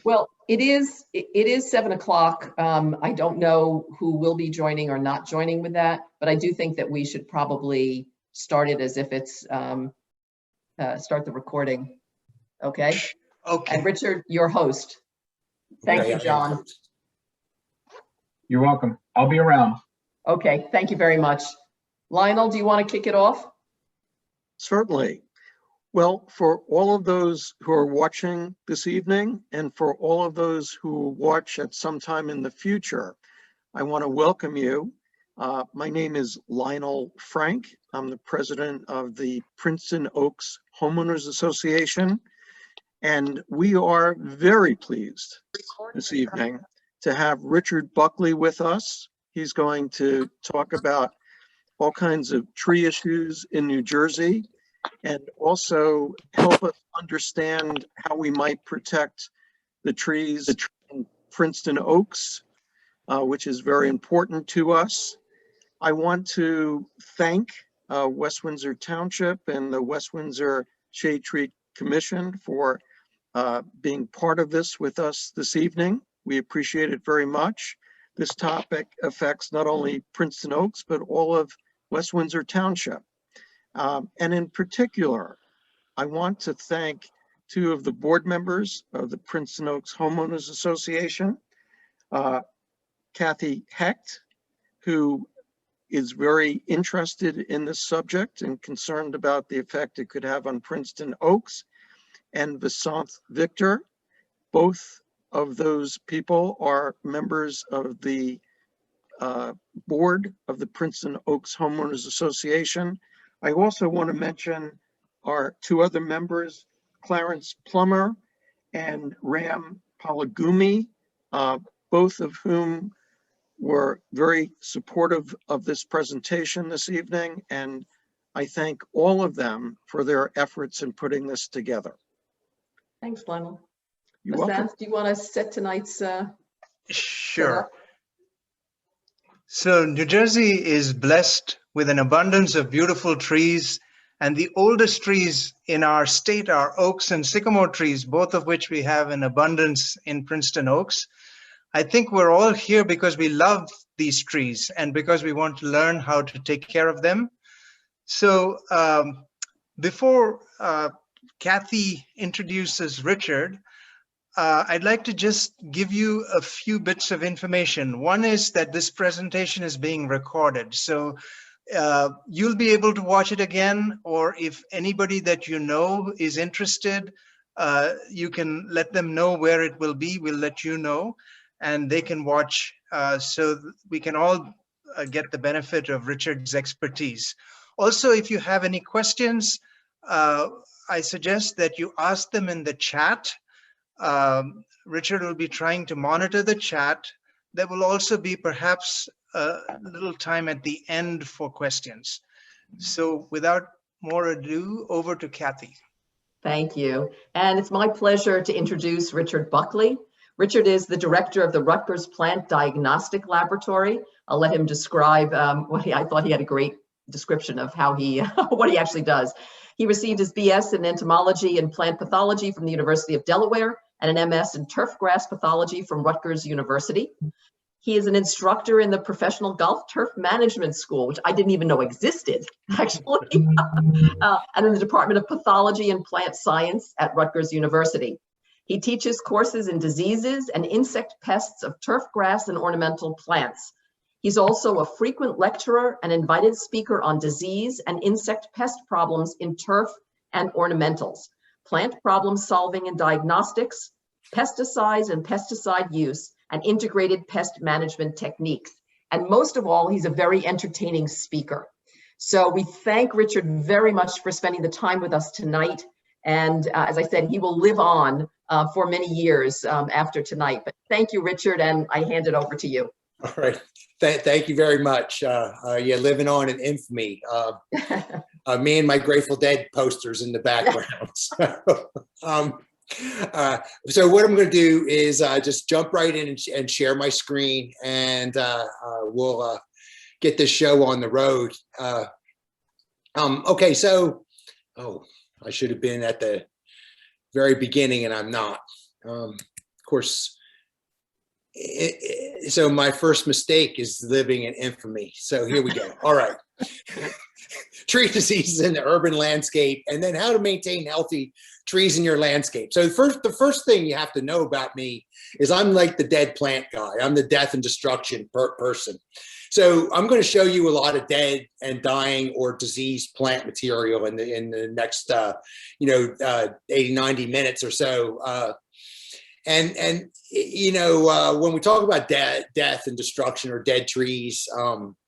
Well, it is 7 o'clock. I don't know who will be joining or not joining with that, but I do think that we should probably start it as if it's start the recording. Okay. Okay. And Richard, your host. Thank you, John. You're welcome. I'll be around. Okay, thank you very much. Lionel, do you want to kick it off? Certainly. Well, for all of those who are watching this evening and for all of those who will watch at some time in the future, I want to welcome you. My name is Lionel Frank. I'm the president of the Princeton Oaks Homeowners Association, and we are very pleased this evening to have Richard Buckley with us. He's going to talk about all kinds of tree issues in New Jersey and also help us understand how we might protect the trees in Princeton Oaks, which is very important to us. I want to thank West Windsor Township and the West Windsor Shade Tree Commission for being part of this with us this evening. We appreciate it very much. This topic affects not only Princeton Oaks, but all of West Windsor Township. And in particular, I want to thank two of the board members of the Princeton Oaks Homeowners Association, Kathy Hecht, who is very interested in this subject and concerned about the effect it could have on Princeton Oaks, and Vasant Victor. Both of those people are members of the board of the Princeton Oaks Homeowners Association. I also want to mention our two other members, Clarence Plummer and Ram Palagumi, both of whom were very supportive of this presentation this evening, and I thank all of them for their efforts in putting this together. Thanks, Lionel. You're welcome. Do you want to set tonight's? Sure. So New Jersey is blessed with an abundance of beautiful trees, and the oldest trees in our state are oaks and sycamore trees, both of which we have in abundance in Princeton Oaks. I think we're all here because we love these trees and because we want to learn how to take care of them. So before Kathy introduces Richard, I'd like to just give you a few bits of information. One is that this presentation is being recorded. So you'll be able to watch it again, or if anybody that you know is interested, you can let them know where it will be. We'll let you know, and they can watch so we can all get the benefit of Richard's expertise. Also, if you have any questions, I suggest that you ask them in the chat. Richard will be trying to monitor the chat. There will also be perhaps a little time at the end for questions. So without more ado, over to Kathy. Thank you. And it's my pleasure to introduce Richard Buckley. Richard is the director of the Rutgers Plant Diagnostic Laboratory. I'll let him describe I thought he had a great description of how he, what he actually does. He received his BS in entomology and plant pathology from the University of Delaware and an MS in turf grass pathology from Rutgers University. He is an instructor in the Professional Golf Turf Management School, which I didn't even know existed, actually, and in the Department of Pathology and Plant Science at Rutgers University. He teaches courses in diseases and insect pests of turf grass and ornamental plants. He's also a frequent lecturer and invited speaker on disease and insect pest problems in turf and ornamentals, plant problem solving and diagnostics, pesticides and pesticide use, and integrated pest management techniques. And most of all, he's a very entertaining speaker. So we thank Richard very much for spending the time with us tonight. And as I said, he will live on for many years after tonight. But thank you, Richard, and I hand it over to you. All right. Thank you very much. You're living on in infamy. Me and my Grateful Dead posters in the background. So what I'm going to do is just jump right in and share my screen, and we'll get this show on the road. Okay, so, I should have been at the very beginning, and I'm not. Of course, so my first mistake is living in infamy. So here we go. All right. Tree diseases in the urban landscape, and then how to maintain healthy trees in your landscape. So the first thing you have to know about me is I'm like the dead plant guy. I'm the death and destruction person. So I'm going to show you a lot of dead and dying or diseased plant material in the next 80, 90 minutes or so. And when we talk about death and destruction or dead trees,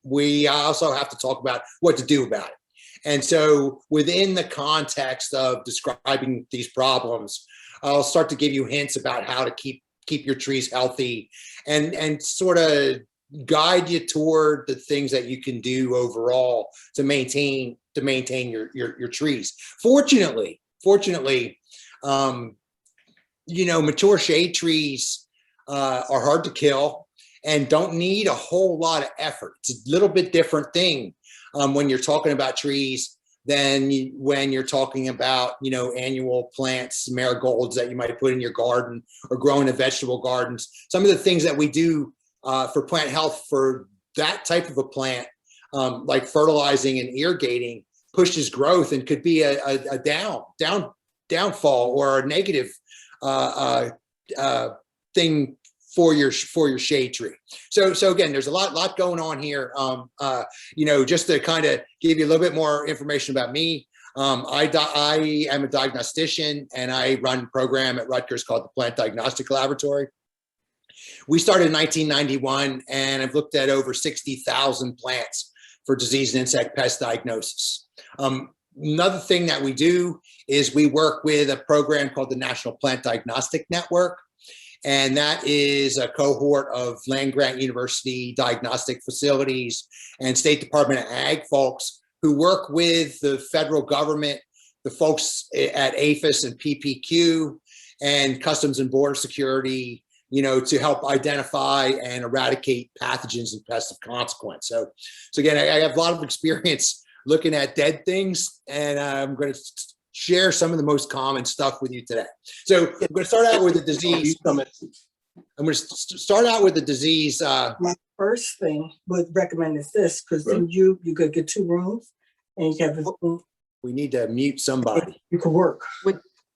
we also have to talk about what to do about it. And so within the context of describing these problems, I'll start to give you hints about how to keep your trees healthy and sort of guide you toward the things that you can do overall to maintain your trees. Fortunately, mature shade trees are hard to kill and don't need a whole lot of effort. It's a little bit different thing when you're talking about trees than when you're talking about, annual plants, marigolds that you might put in your garden or growing in vegetable gardens. Some of the things that we do for plant health for that type of a plant, like fertilizing and irrigating, pushes growth and could be a downfall or a negative thing for your shade tree. So again, there's a lot going on here. Just to kind of give you a little bit more information about me. I am a diagnostician and I run a program at Rutgers called the Plant Diagnostic Laboratory. We started in 1991 and I've looked at over 60,000 plants for disease and insect pest diagnosis. Another thing that we do is we work with a program called the National Plant Diagnostic Network. And that is a cohort of land-grant university diagnostic facilities and State Department of Ag folks who work with the federal government, the folks at APHIS and PPQ and Customs and Border Security, to help identify and eradicate pathogens and pests of consequence. So again, I have a lot of experience looking at dead things, and I'm going to share some of the most common stuff with you today. So I'm going to start out with the disease. My first thing would recommend is this, because then you could get 2 rooms and you have we need to mute somebody. you could work.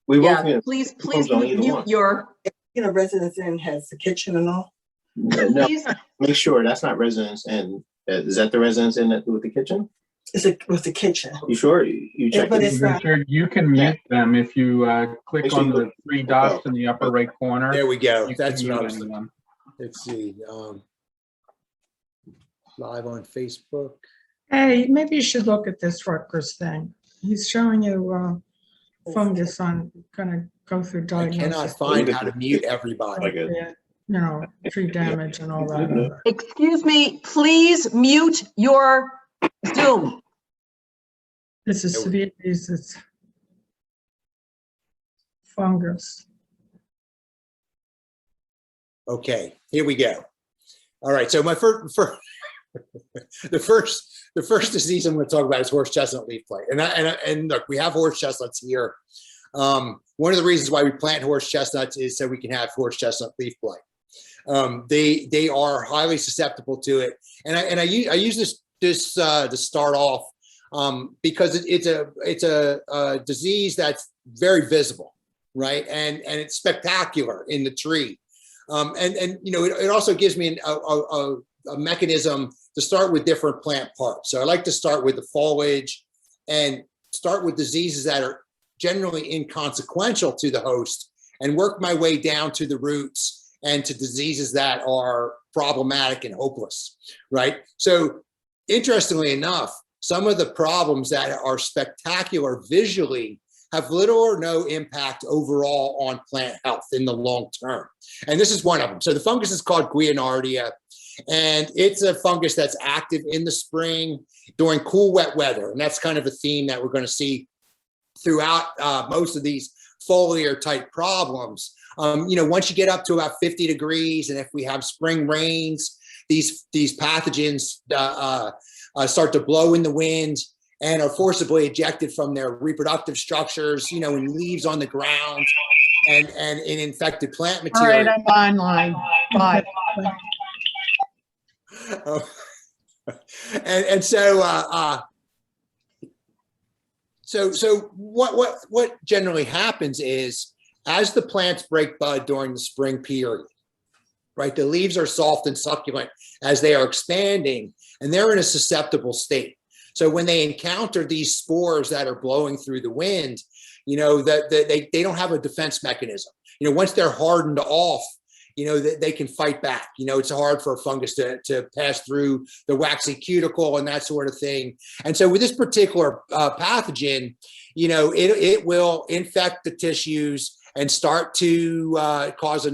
Please mute your. Residence Inn has the kitchen and all. No, make sure that's not Residence Inn. Is that the Residence Inn with the kitchen? With the kitchen. You sure? You check. But it's not. Richard, you can mute them if you click on the 3 dots in the upper right corner. There we go. You That's can what I mute was. anyone. Let's see. Live on Facebook. Hey, maybe you should look at this Rutgers thing. He's showing you fungus on, gonna go through I diagnosis. cannot find how to mute everybody. Tree damage and all that. Excuse me, please mute your Zoom. This is severe disease. Fungus. Okay, here we go. All right, so my the first disease I'm going to talk about is horse chestnut leaf blight. And look, we have horse chestnuts here. One of the reasons why we plant horse chestnuts is so we can have horse chestnut leaf blight. They are highly susceptible to it, and I use this to start off because it's a disease that's very visible, right? And it's spectacular in the tree, it also gives me a mechanism to start with different plant parts. So I like to start with the foliage and start with diseases that are generally inconsequential to the host and work my way down to the roots and to diseases that are problematic and hopeless, right? So interestingly enough, some of the problems that are spectacular visually have little or no impact overall on plant health in the long term. And this is one of them. So the fungus is called Guianardia, and it's a fungus that's active in the spring during cool, wet weather. And that's kind of a theme that we're going to see throughout most of these foliar type problems. Once you get up to about 50 degrees, and if we have spring rains, these pathogens start to blow in the wind and are forcibly ejected from their reproductive structures, in leaves on the ground. and in infected plant All right, material. I'm online. Bye. Oh. And so what generally happens is, as the plants break bud during the spring period, right, the leaves are soft and succulent as they are expanding, and they're in a susceptible state. So when they encounter these spores that are blowing through the wind, you know, that they don't have a defense mechanism. You know, once they're hardened off, you know, they can fight back. You know, it's hard for a fungus to pass through the waxy cuticle and that sort of thing. And so with this particular pathogen, you know, it will infect the tissues and start to cause a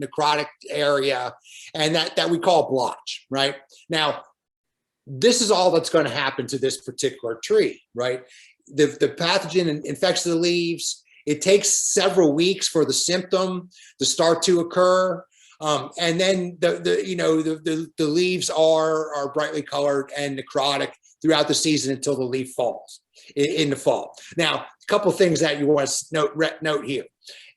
necrotic area, and that we call blotch, right? Now, this is all that's going to happen to this particular tree, right? The pathogen infects the leaves. It takes several weeks for the symptom to start to occur. And then the leaves are brightly colored and necrotic throughout the season until the leaf falls in the fall. Now, a couple of things that you want to note here,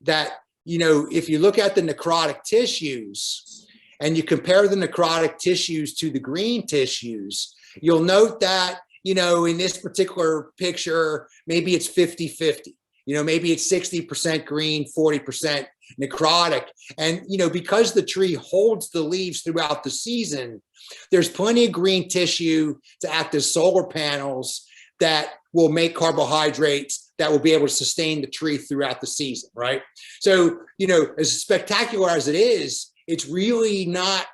that, you know, if you look at the necrotic tissues and you compare the necrotic tissues to the green tissues, you'll note that, you know, in this particular picture, maybe it's 50-50. You know, maybe it's 60% green, 40% necrotic. And, you know, because the tree holds the leaves throughout the season, there's plenty of green tissue to act as solar panels that will make carbohydrates that will be able to sustain the tree throughout the season, right? So, you know, as spectacular as it is, it's really not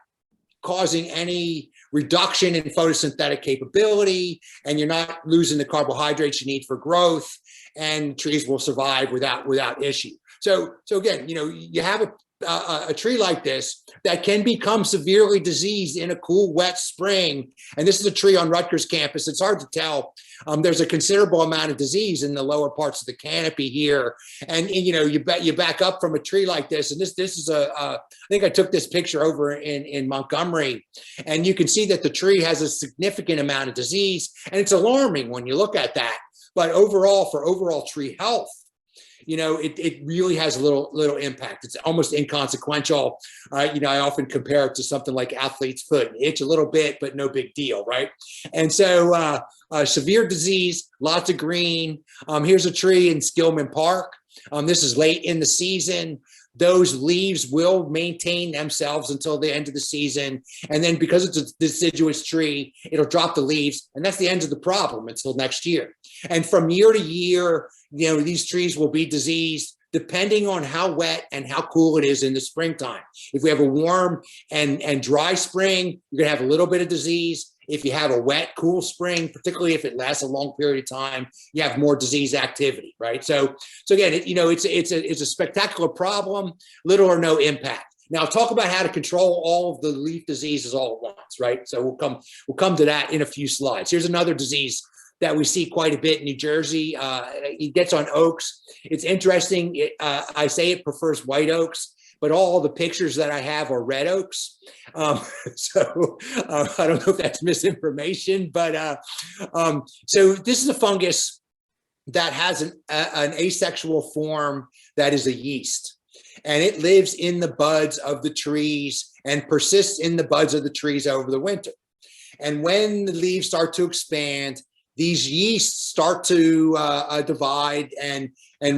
causing any reduction in photosynthetic capability, and you're not losing the carbohydrates you need for growth, and trees will survive without issue. So again, you know, you have a tree like this that can become severely diseased in a cool, wet spring. And this is a tree on Rutgers campus. It's hard to tell. There's a considerable amount of disease in the lower parts of the canopy here. And you know, you back up from a tree like this. And this is I think I took this picture over in Montgomery, and you can see that the tree has a significant amount of disease. And it's alarming when you look at that. But overall, for overall tree health, you know, it really has a little impact. It's almost inconsequential. You know, I often compare it to something like athlete's foot. Itch a little bit, but no big deal, right? And so severe disease, lots of green. Here's a tree in Skillman Park. This is late in the season. Those leaves will maintain themselves until the end of the season. And then because it's a deciduous tree, it'll drop the leaves. And that's the end of the problem until next year. And from year to year, you know, these trees will be diseased depending on how wet and how cool it is in the springtime. If we have a warm and dry spring, you're going to have a little bit of disease. If you have a wet, cool spring, particularly if it lasts a long period of time, you have more disease activity, right? So again, you know, it's a spectacular problem, little or no impact. Now, I'll talk about how to control all of the leaf diseases all at once, right? So we'll come to that in a few slides. Here's another disease that we see quite a bit in New Jersey. It gets on oaks. It's interesting. I say it prefers white oaks, but all the pictures that I have are red oaks. So I don't know if that's misinformation, but so this is a fungus that has an asexual form that is a yeast, and it lives in the buds of the trees and persists in the buds of the trees over the winter. And when the leaves start to expand, these yeasts start to divide and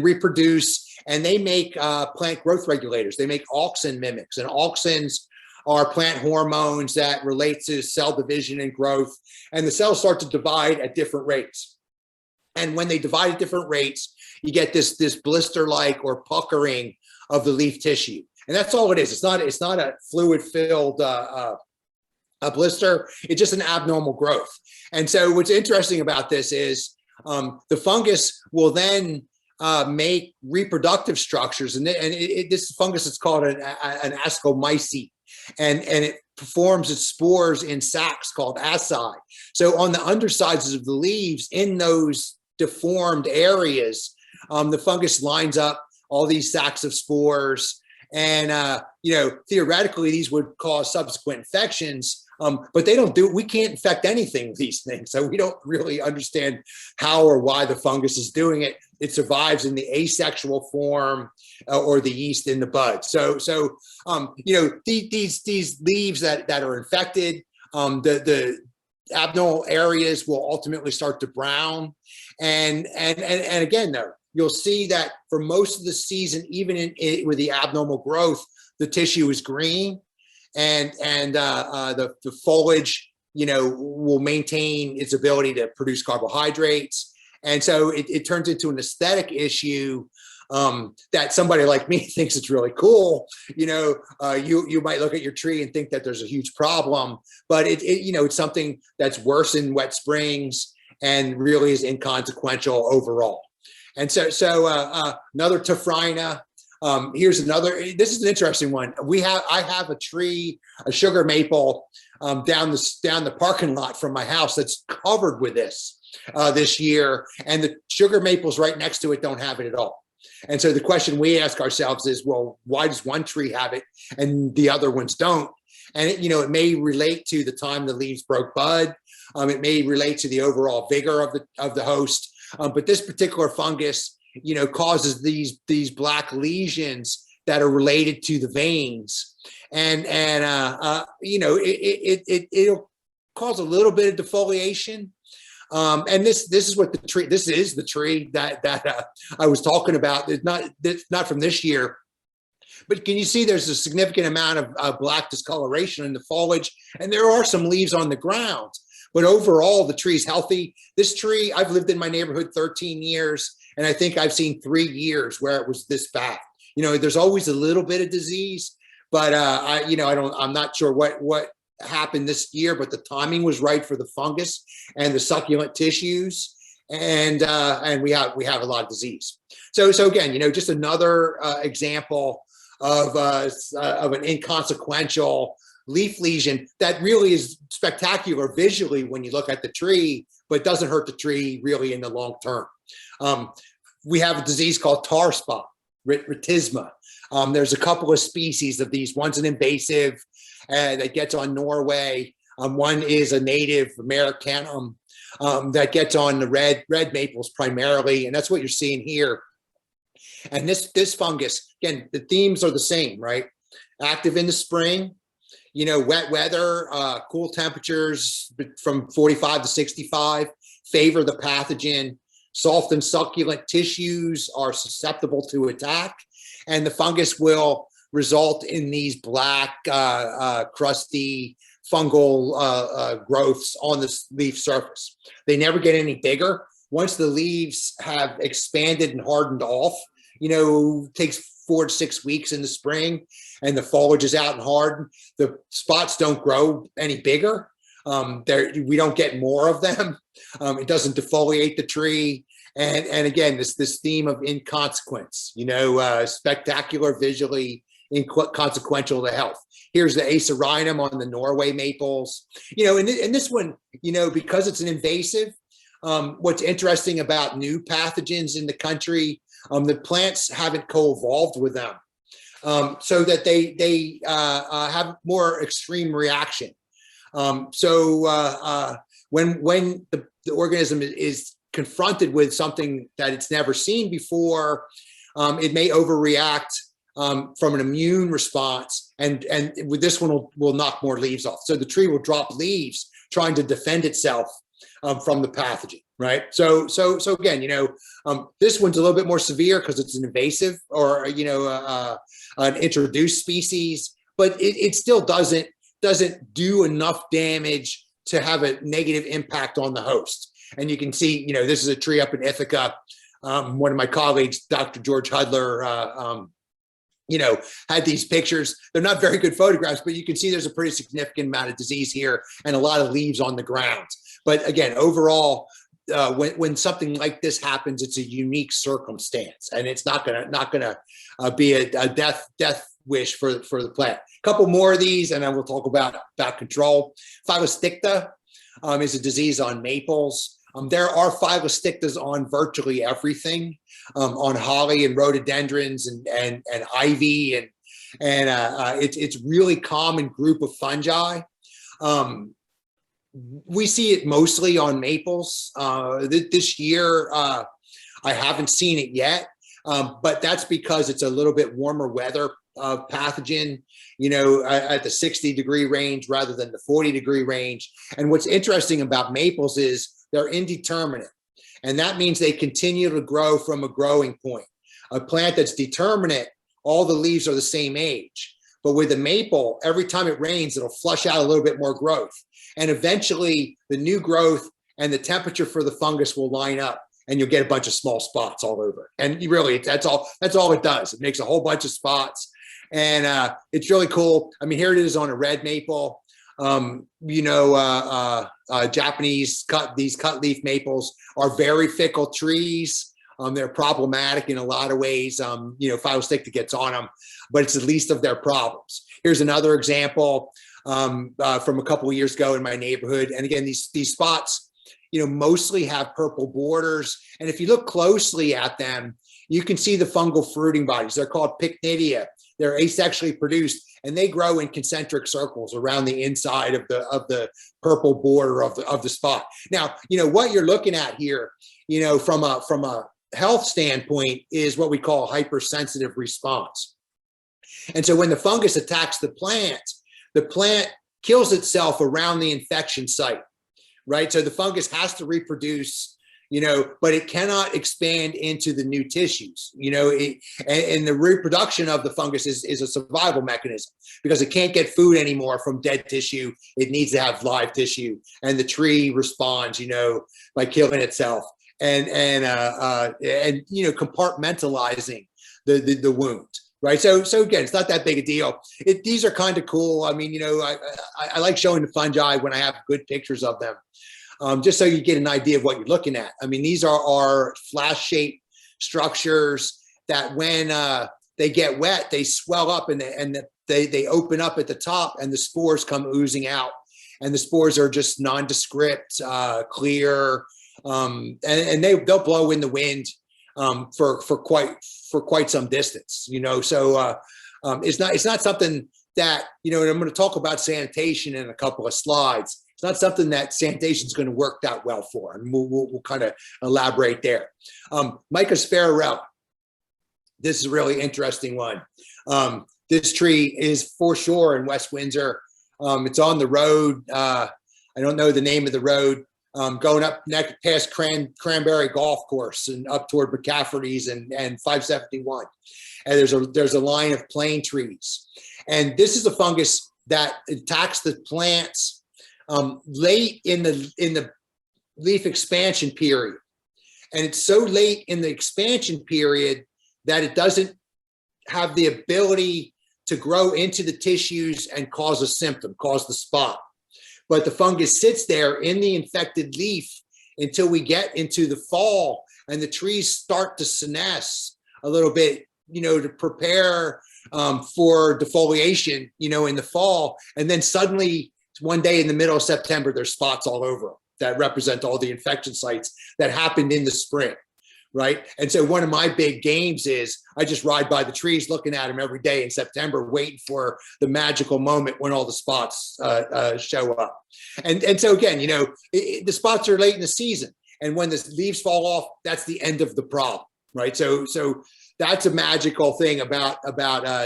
reproduce, and they make plant growth regulators. They make auxin mimics, and auxins are plant hormones that relate to cell division and growth, and the cells start to divide at different rates. And when they divide at different rates, you get this blister-like or puckering of the leaf tissue. And that's all it is. It's not a fluid-filled a blister. It's just an abnormal growth. And so what's interesting about this is the fungus will then make reproductive structures. And this fungus is called an ascomycete. And it performs its spores in sacs called asci. So on the undersides of the leaves, in those deformed areas, the fungus lines up all these sacs of spores. And, you know, theoretically, these would cause subsequent infections. But they don't we can't infect anything with these things. So we don't really understand how or why the fungus is doing it. It survives in the asexual form or the yeast in the bud. So you know, these leaves that are infected, the abnormal areas will ultimately start to brown. And again, though, you'll see that for most of the season, even with the abnormal growth, the tissue is green. And the foliage, you know, will maintain its ability to produce carbohydrates. And so it turns into an aesthetic issue that somebody like me thinks it's really cool. You know, you might look at your tree and think that there's a huge problem, but you know, it's something that's worse in wet springs and really is inconsequential overall. And so another Tephrina. Here's another. This is an interesting one. I have a tree, a sugar maple, down the parking lot from my house that's covered with this year, and the sugar maples right next to it don't have it at all. And so the question we ask ourselves is, well, why does one tree have it and the other ones don't? And it, you know, it may relate to the time the leaves broke bud. It may relate to the overall vigor of the host. But this particular fungus, you know, causes these black lesions that are related to the veins, and you know, it'll cause a little bit of defoliation. And this is what the tree. This is the tree that I was talking about. It's not from this year, but can you see there's a significant amount of black discoloration in the foliage, and there are some leaves on the ground. But overall, the tree's healthy. This tree, I've lived in my neighborhood 13 years, and I think I've seen 3 years where it was this bad. You know, there's always a little bit of disease, but I'm not sure what happened this year, but the timing was right for the fungus and the succulent tissues, and we have a lot of disease. So again, you know, just another example of an inconsequential leaf lesion that really is spectacular visually when you look at the tree, but doesn't hurt the tree really in the long term. We have a disease called tar spot, rhytisma. There's a couple of species of these. One's an invasive that gets on Norway. One is a native Americanum that gets on the red maples primarily, and that's what you're seeing here. And this fungus, again, the themes are the same, right? Active in the spring, you know, wet weather, cool temperatures from 45 to 65 favor the pathogen. Soft and succulent tissues are susceptible to attack, and the fungus will result in these black, crusty fungal growths on the leaf surface. They never get any bigger. Once the leaves have expanded and hardened off, you know, it takes 4 to 6 weeks in the spring, and the foliage is out and hardened. The spots don't grow any bigger. We don't get more of them. It doesn't defoliate the tree. And again, this theme of inconsequence, you know, spectacular visually, inconsequential to health. Here's the Acerinum on the Norway maples. You know, and this one, you know, because it's an invasive, what's interesting about new pathogens in the country, the plants haven't co-evolved with them, so that they have more extreme reaction. When the organism is confronted with something that it's never seen before, it may overreact from an immune response, and with this one will knock more leaves off. So the tree will drop leaves trying to defend itself from the pathogen, right? So again, you know, this one's a little bit more severe because it's an invasive or, you know, an introduced species, but it still doesn't do enough damage to have a negative impact on the host. And you can see, you know, this is a tree up in Ithaca. One of my colleagues, Dr. George Hudler, you know, had these pictures. They're not very good photographs, but you can see there's a pretty significant amount of disease here and a lot of leaves on the ground. But again, overall, when something like this happens, it's a unique circumstance, and it's not gonna be a death wish for the plant. A couple more of these, and then we'll talk about control. Phylosticta is a disease on maples. There are Phylostictas on virtually everything, on holly and rhododendrons and ivy, and it's really common group of fungi. We see it mostly on maples. This year, I haven't seen it yet, but that's because it's a little bit warmer weather pathogen, at the 60-degree range rather than the 40-degree range. And what's interesting about maples is they're indeterminate. And that means they continue to grow from a growing point. A plant that's determinate, all the leaves are the same age. But with a maple, every time it rains, it'll flush out a little bit more growth. And eventually the new growth and the temperature for the fungus will line up, and you'll get a bunch of small spots all over. And you really, that's all it does. It makes a whole bunch of spots. And it's really cool. I mean, here it is on a red maple. Japanese cut leaf maples are very fickle trees. They're problematic in a lot of ways. Phyllosticta gets on them, but it's the least of their problems. Here's another example from a couple of years ago in my neighborhood. And again, these spots, mostly have purple borders. And if you look closely at them, you can see the fungal fruiting bodies. They're called pycnidia. They're asexually produced, and they grow in concentric circles around the inside of the purple border of the spot. Now, what you're looking at here, from a health standpoint, is what we call a hypersensitive response. And so when the fungus attacks the plant kills itself around the infection site, right? So the fungus has to reproduce, but it cannot expand into the new tissues, and the reproduction of the fungus is a survival mechanism because it can't get food anymore from dead tissue. It needs to have live tissue, and the tree responds, by killing itself and compartmentalizing the wound. Right. So again, it's not that big a deal. These are kind of cool. I mean, I like showing the fungi when I have good pictures of them. Just so you get an idea of what you're looking at. I mean, these are flash-shaped structures that when they get wet, they swell up and they open up at the top, and the spores come oozing out. And the spores are just nondescript, clear, and they'll blow in the wind for quite some distance. So it's not something that and I'm going to talk about sanitation in a couple of slides. It's not something that sanitation is going to work that well for, and we'll kind of elaborate there. Mycosphaerella. This is a really interesting one. This tree is for sure in West Windsor. It's on the road. I don't know the name of the road. Going up past Cranberry Golf Course and up toward McCafferty's and 571. And there's a line of plane trees. And this is a fungus that attacks the plants late in the leaf expansion period. And it's so late in the expansion period that it doesn't have the ability to grow into the tissues and cause a symptom, cause the spot. But the fungus sits there in the infected leaf until we get into the fall, and the trees start to senesce a little bit, to prepare for defoliation, in the fall. And then suddenly, one day in the middle of September, there's spots all over them that represent all the infection sites that happened in the spring, right? And so one of my big games is I just ride by the trees looking at them every day in September, waiting for the magical moment when all the spots show up. And so again, the spots are late in the season, and when the leaves fall off, that's the end of the problem, right? So that's a magical thing about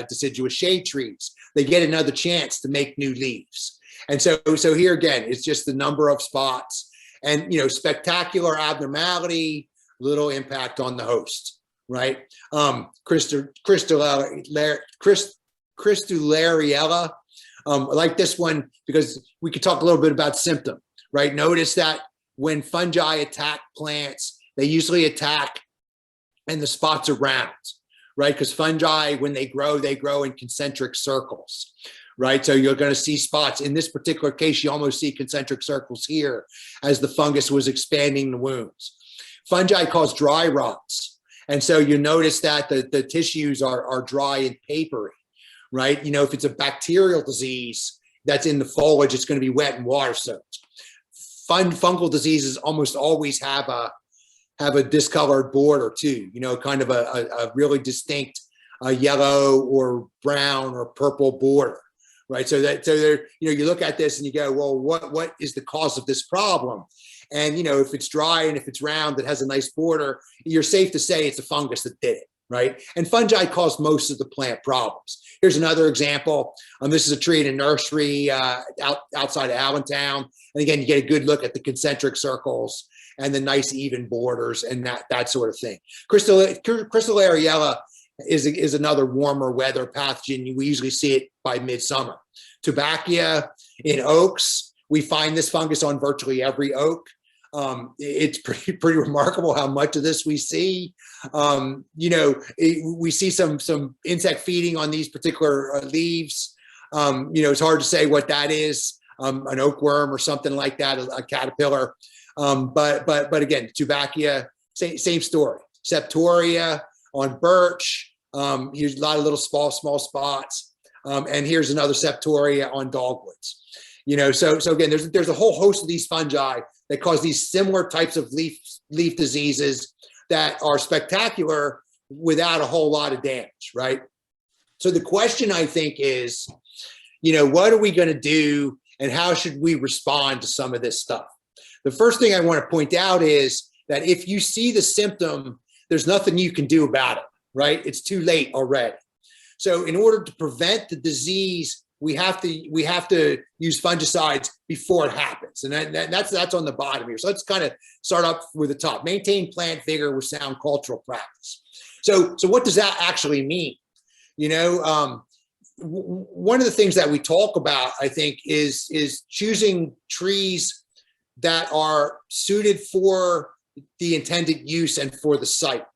deciduous shade trees. They get another chance to make new leaves. And so here again, it's just the number of spots, and spectacular abnormality, little impact on the host, right? Cristulariella. I like this one because we could talk a little bit about symptom, right? Notice that when fungi attack plants, they usually attack and the spots are round, right? Because fungi, when they grow in concentric circles. Right, so you're going to see spots. In this particular case, you almost see concentric circles here as the fungus was expanding the wounds. Fungi cause dry rots, and so you notice that the tissues are dry and papery, right? If it's a bacterial disease that's in the foliage, it's going to be wet and water soaked. Fungal diseases almost always have a discolored border too, kind of a really distinct yellow or brown or purple border. right? So there, you look at this and you go, well, what is the cause of this problem? And, if it's dry and if it's round, that has a nice border, you're safe to say it's a fungus that did it, right? And fungi cause most of the plant problems. Here's another example. This is a tree in a nursery outside of Allentown. And again, you get a good look at the concentric circles and the nice even borders and that sort of thing. Crystal Ariella is another warmer weather pathogen. We usually see it by midsummer. Tobackia in oaks, we find this fungus on virtually every oak. It's pretty remarkable how much of this we see. We see some insect feeding on these particular leaves. It's hard to say what that is, an oak worm or something like that, a caterpillar. But again, Tobackia, same story. Septoria on birch. Here's a lot of little small spots. And here's another Septoria on dogwoods. So again, there's a whole host of these fungi that cause these similar types of leaf diseases that are spectacular without a whole lot of damage, right? So the question, I think, is, what are we going to do and how should we respond to some of this stuff? The first thing I want to point out is that if you see the symptom, there's nothing you can do about it, right? It's too late already. So in order to prevent the disease, we have to use fungicides before it happens. And that's on the bottom here. So let's kind of start up with the top. Maintain plant vigor with sound cultural practice. So what does that actually mean? One of the things that we talk about, I think, is choosing trees that are suited for the intended use and for the site,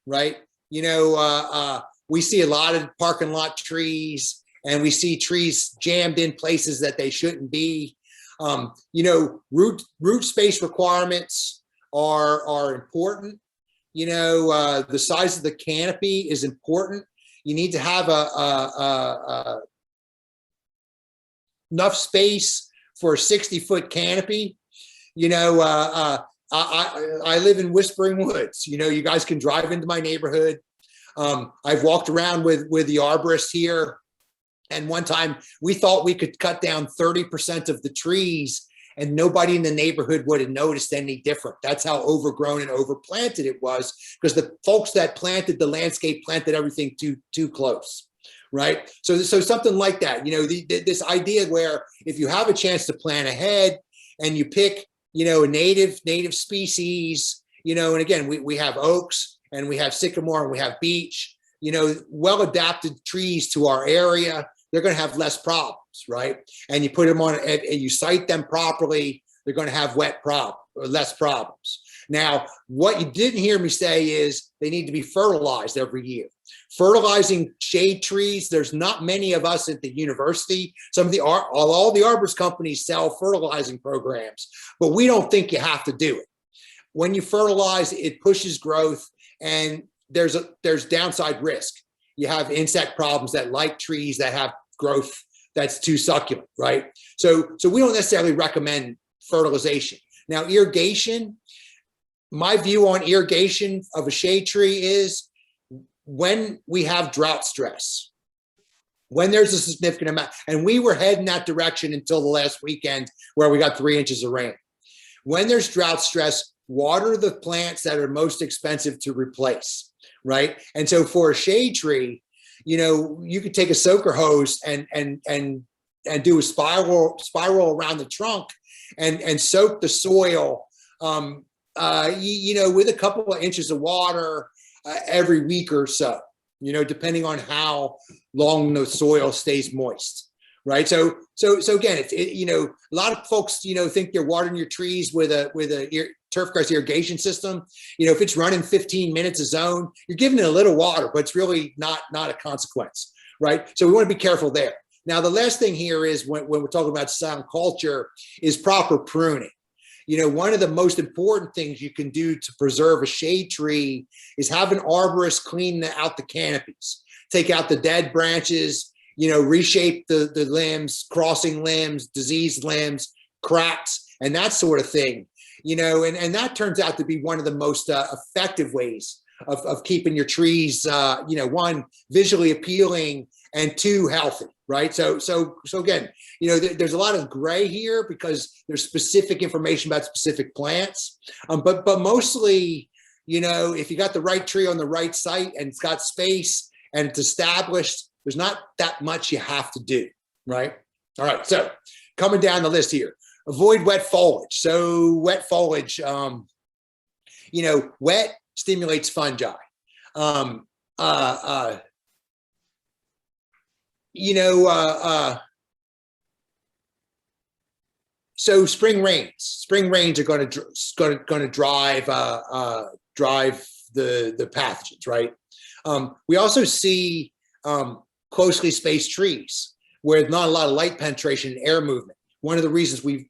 right? We see a lot of parking lot trees, and we see trees jammed in places that they shouldn't be. Root space requirements are important. The size of the canopy is important. You need to have enough space for a 60-foot canopy. I live in Whispering Woods. You guys can drive into my neighborhood. I've walked around with the arborist here. And one time we thought we could cut down 30% of the trees and nobody in the neighborhood would have noticed any different. That's how overgrown and overplanted it was, because the folks that planted the landscape planted everything too close, right? So something like that, this idea where if you have a chance to plan ahead and you pick, a native species, and again, we have oaks and we have sycamore and we have beech, well-adapted trees to our area, they're going to have less problems, right? And you put them on and you site them properly, they're going to have less problems. Now, what you didn't hear me say is they need to be fertilized every year. Fertilizing shade trees, there's not many of us at the university. All the arborist companies sell fertilizing programs, but we don't think you have to do it. When you fertilize, it pushes growth, and there's downside risk. You have insect problems that like trees that have growth that's too succulent, right? So we don't necessarily recommend fertilization. Now, irrigation, my view on irrigation of a shade tree is when we have drought stress, when there's a significant amount, and we were heading that direction until the last weekend where we got 3 inches of rain. When there's drought stress, water the plants that are most expensive to replace, right? And so for a shade tree, you could take a soaker hose and do a spiral around the trunk and soak the soil, with a couple of inches of water every week or so, depending on how long the soil stays moist, right? So again, a lot of folks, think they're watering your trees with a turfgrass irrigation system. If it's running 15 minutes a zone, you're giving it a little water, but it's really not a consequence, right? So we want to be careful there. Now, the last thing here is when we're talking about sound culture is proper pruning. One of the most important things you can do to preserve a shade tree is have an arborist clean out the canopies, take out the dead branches, reshape the limbs, crossing limbs, diseased limbs, cracks, and that sort of thing. And that turns out to be one of the most effective ways of keeping your trees, one, visually appealing, and two, healthy, right? So again, there's a lot of gray here because there's specific information about specific plants, but mostly, if you got the right tree on the right site and it's got space and it's established, there's not that much you have to do, right? All right, so coming down the list here, avoid wet foliage. So wet foliage, wet stimulates fungi. So spring rains are going to drive the pathogens, right? We also see closely spaced trees where not a lot of light penetration and air movement. One of the reasons we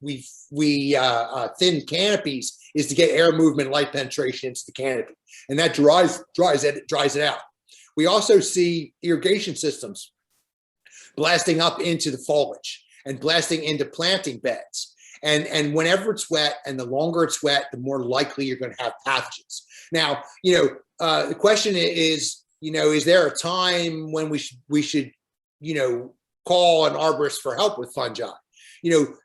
thin canopies is to get air movement, light penetration into the canopy, and that dries it out. We also see irrigation systems blasting up into the foliage and blasting into planting beds. And whenever it's wet, and the longer it's wet, the more likely you're going to have pathogens. Now, the question is, is there a time when we should call an arborist for help with fungi?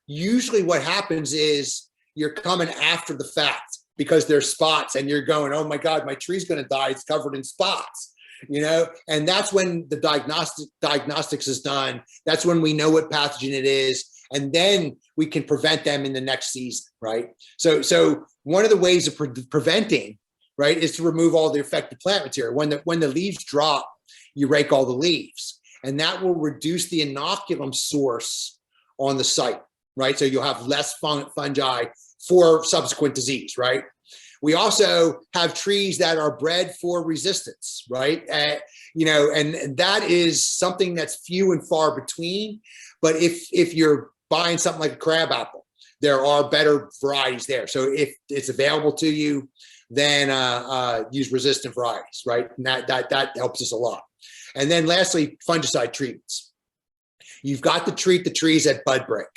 Usually what happens is you're coming after the fact because there's spots and you're going, oh my God, my tree's going to die. It's covered in spots, and that's when the diagnostics is done. That's when we know what pathogen it is. And then we can prevent them in the next season, right? So one of the ways of preventing, right, is to remove all the affected plant material. When the leaves drop, you rake all the leaves, and that will reduce the inoculum source on the site, right? So you'll have less fungi for subsequent disease, right? We also have trees that are bred for resistance, right? And that is something that's few and far between. But if you're buying something like a crabapple, there are better varieties there. So if it's available to you, then use resistant varieties, right? And that helps us a lot. And then lastly, fungicide treatments. You've got to treat the trees at bud break.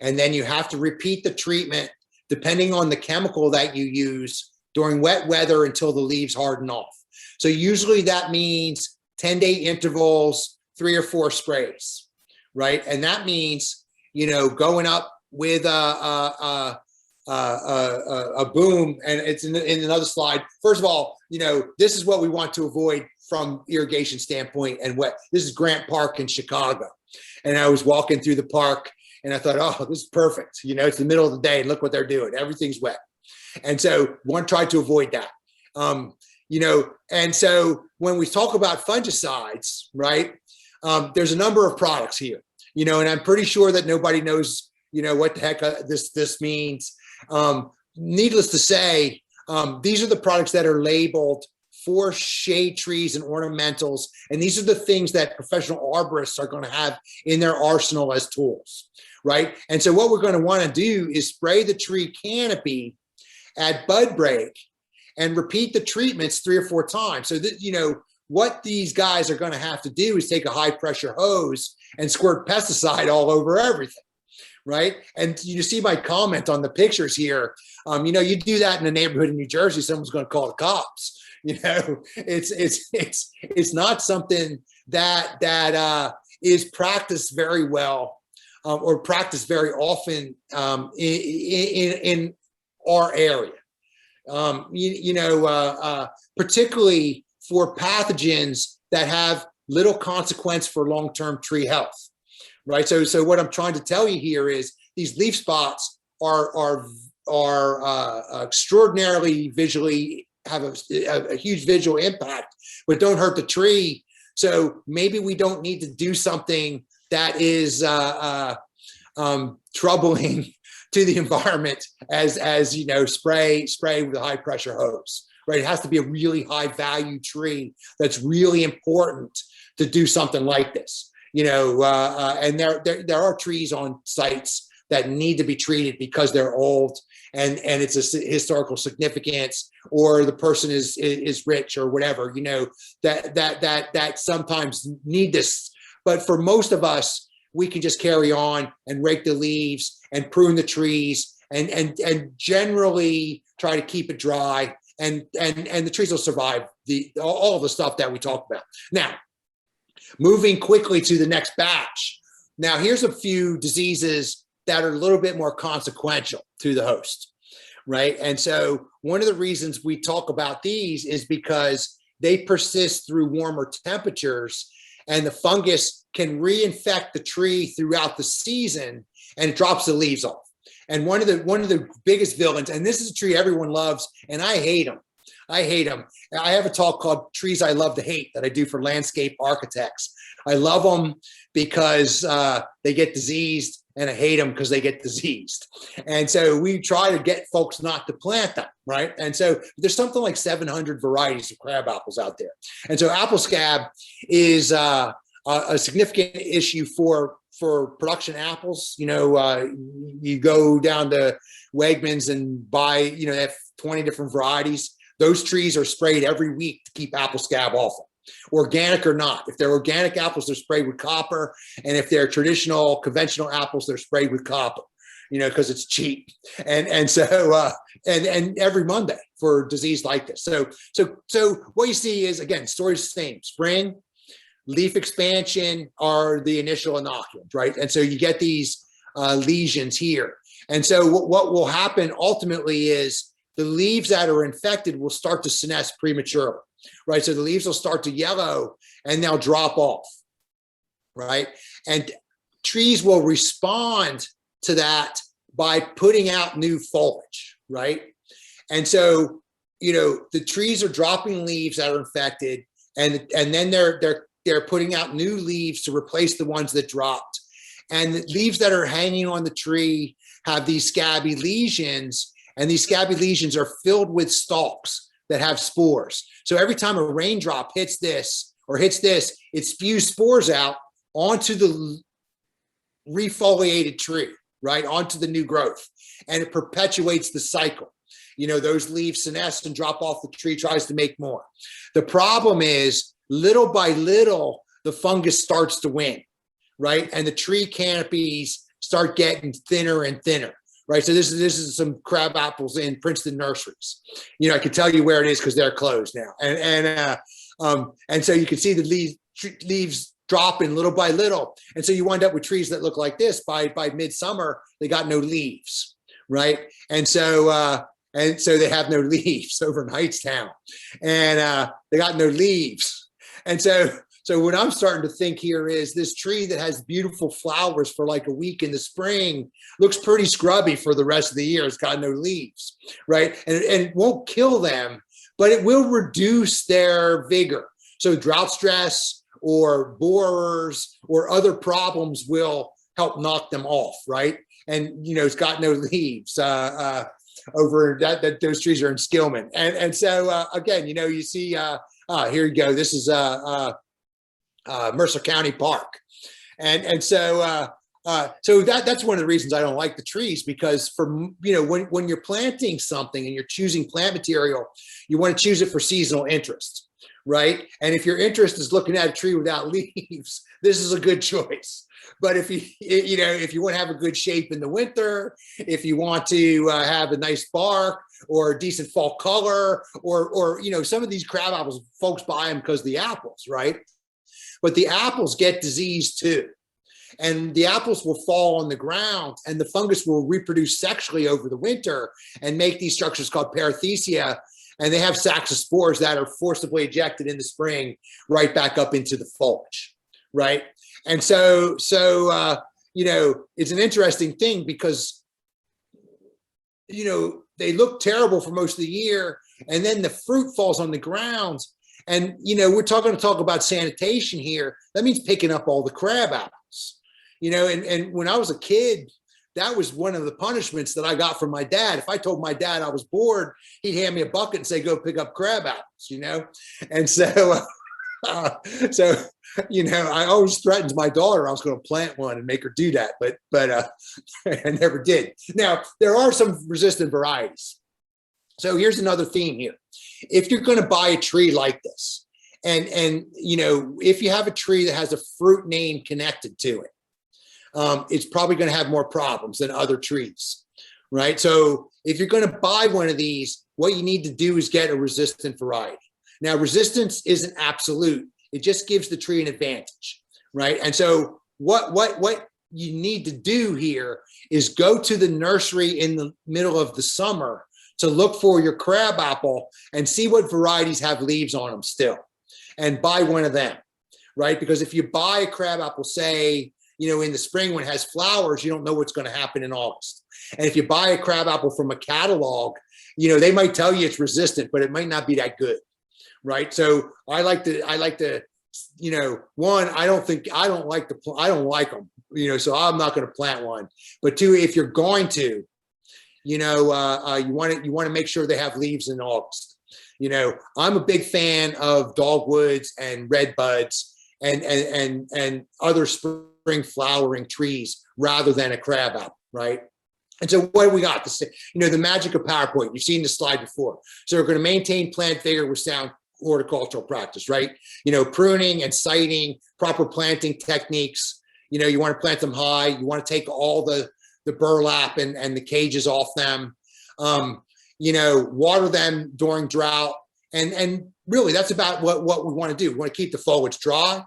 And then you have to repeat the treatment depending on the chemical that you use during wet weather until the leaves harden off. So usually that means 10-day intervals, 3 or 4 sprays, right? And that means, going up with a boom, and it's in another slide. First of all, this is what we want to avoid from irrigation standpoint and wet. This is Grant Park in Chicago. And I was walking through the park and I thought, oh, this is perfect. It's the middle of the day and look what they're doing. Everything's wet. And so one tried to avoid that. And so when we talk about fungicides, right, there's a number of products here, and I'm pretty sure that nobody knows, what the heck this means. Needless to say, these are the products that are labeled for shade trees and ornamentals. And these are the things that professional arborists are going to have in their arsenal as tools, right? And so what we're going to want to do is spray the tree canopy at bud break and repeat the treatments 3 or 4 times. So that, what these guys are going to have to do is take a high pressure hose and squirt pesticide all over everything, right? And you see my comment on the pictures here. You do that in a neighborhood in New Jersey, someone's going to call the cops. It's not something that is practiced very well or practiced very often in our area. Particularly for pathogens that have little consequence for long-term tree health, right? So what I'm trying to tell you here is these leaf spots are extraordinarily visually have a huge visual impact, but don't hurt the tree. So maybe we don't need to do something that is troubling to the environment as spray with a high pressure hose, right? It has to be a really high value tree that's really important to do something like this, and there are trees on sites that need to be treated because they're old and it's a historical significance, or the person is rich or whatever, that sometimes need this. But for most of us, we can just carry on and rake the leaves and prune the trees and generally try to keep it dry, and the trees will survive all the stuff that we talked about. Now, Moving quickly to the next batch. Now, here's a few diseases that are a little bit more consequential to the host, right? And so one of the reasons we talk about these is because they persist through warmer temperatures, and the fungus can reinfect the tree throughout the season, and it drops the leaves off. And one of the biggest villains, and this is a tree everyone loves, and I hate them. I hate them. I have a talk called Trees I Love to Hate that I do for landscape architects. I love them because they get diseased, and I hate them because they get diseased. And so we try to get folks not to plant them, right? And so there's something like 700 varieties of crab apples out there. And so apple scab is a significant issue for production apples. You know, you go down to Wegmans and buy, they have 20 different varieties. Those trees are sprayed every week to keep apple scab off them, organic or not. If they're organic apples, they're sprayed with copper. And if they're traditional, conventional apples, they're sprayed with copper, because it's cheap. And so every Monday for a disease like this. So what you see is, again, story's the same. Spring, leaf expansion are the initial inoculants, right? And so you get these lesions here. And so what will happen ultimately is the leaves that are infected will start to senesce prematurely, right? So the leaves will start to yellow and they'll drop off, right? And trees will respond to that by putting out new foliage, right? And so, the trees are dropping leaves that are infected, and then they're putting out new leaves to replace the ones that dropped. And the leaves that are hanging on the tree have these scabby lesions, and these scabby lesions are filled with stalks that have spores. So every time a raindrop hits this, it spews spores out onto the refoliated tree, right? Onto the new growth. And it perpetuates the cycle. Those leaves senesce and drop off, the tree tries to make more. The problem is, little by little, the fungus starts to win, right? And the tree canopies start getting thinner and thinner. Right, so this is some crab apples in Princeton nurseries. I can tell you where it is because they're closed now, and so you can see the leaves dropping little by little, and so you wind up with trees that look like this. By midsummer, they got no leaves, right? And so they have no leaves over in Hightstown, and they got no leaves, and so what I'm starting to think here is this tree that has beautiful flowers for like a week in the spring looks pretty scrubby for the rest of the year. It's got no leaves, right? And it won't kill them, but it will reduce their vigor. So drought stress or borers or other problems will help knock them off, right? And, it's got no leaves over that those trees are in Skillman. And so, again, you see, here you go. This is Mercer County Park. And so that's one of the reasons I don't like the trees, because when you're planting something and you're choosing plant material, you want to choose it for seasonal interest, right? And if your interest is looking at a tree without leaves, this is a good choice. But if you want to have a good shape in the winter, if you want to have a nice bark or a decent fall color, or some of these crab apples, folks buy them because of the apples, right? But the apples get diseased too. And the apples will fall on the ground, and the fungus will reproduce sexually over the winter and make these structures called parathecia. And they have sacs of spores that are forcibly ejected in the spring right back up into the foliage, right? And so it's an interesting thing because, they look terrible for most of the year, and then the fruit falls on the ground. And, we're going to talk about sanitation here. That means picking up all the crab apples, and when I was a kid, that was one of the punishments that I got from my dad. If I told my dad I was bored, he'd hand me a bucket and say, go pick up crab apples, And so, I always threatened my daughter I was going to plant one and make her do that, but I never did. Now, there are some resistant varieties. So here's another theme here. If you're going to buy a tree like this, and if you have a tree that has a fruit name connected to it, it's probably going to have more problems than other trees, right? So if you're going to buy one of these, what you need to do is get a resistant variety. Now, resistance isn't absolute. It just gives the tree an advantage, right? And so what you need to do here is go to the nursery in the middle of the summer to look for your crabapple and see what varieties have leaves on them still, and buy one of them, right? Because if you buy a crabapple, say, in the spring when it has flowers, you don't know what's going to happen in August. And if you buy a crabapple from a catalog, they might tell you it's resistant, but it might not be that good, right? So I like to, one, I don't like them, so I'm not going to plant one. But two, if you're going to, you want to make sure they have leaves in August. I'm a big fan of dogwoods and redbuds and other spring flowering trees rather than a crabapple, right? And so what do we got? The magic of PowerPoint. You've seen the slide before. So we're going to maintain plant vigor with sound horticultural practice, right? Pruning and siting, proper planting techniques. You want to plant them high. You want to take all the burlap and the cages off them. Water them during drought. And really, that's about what we want to do. We want to keep the foliage dry,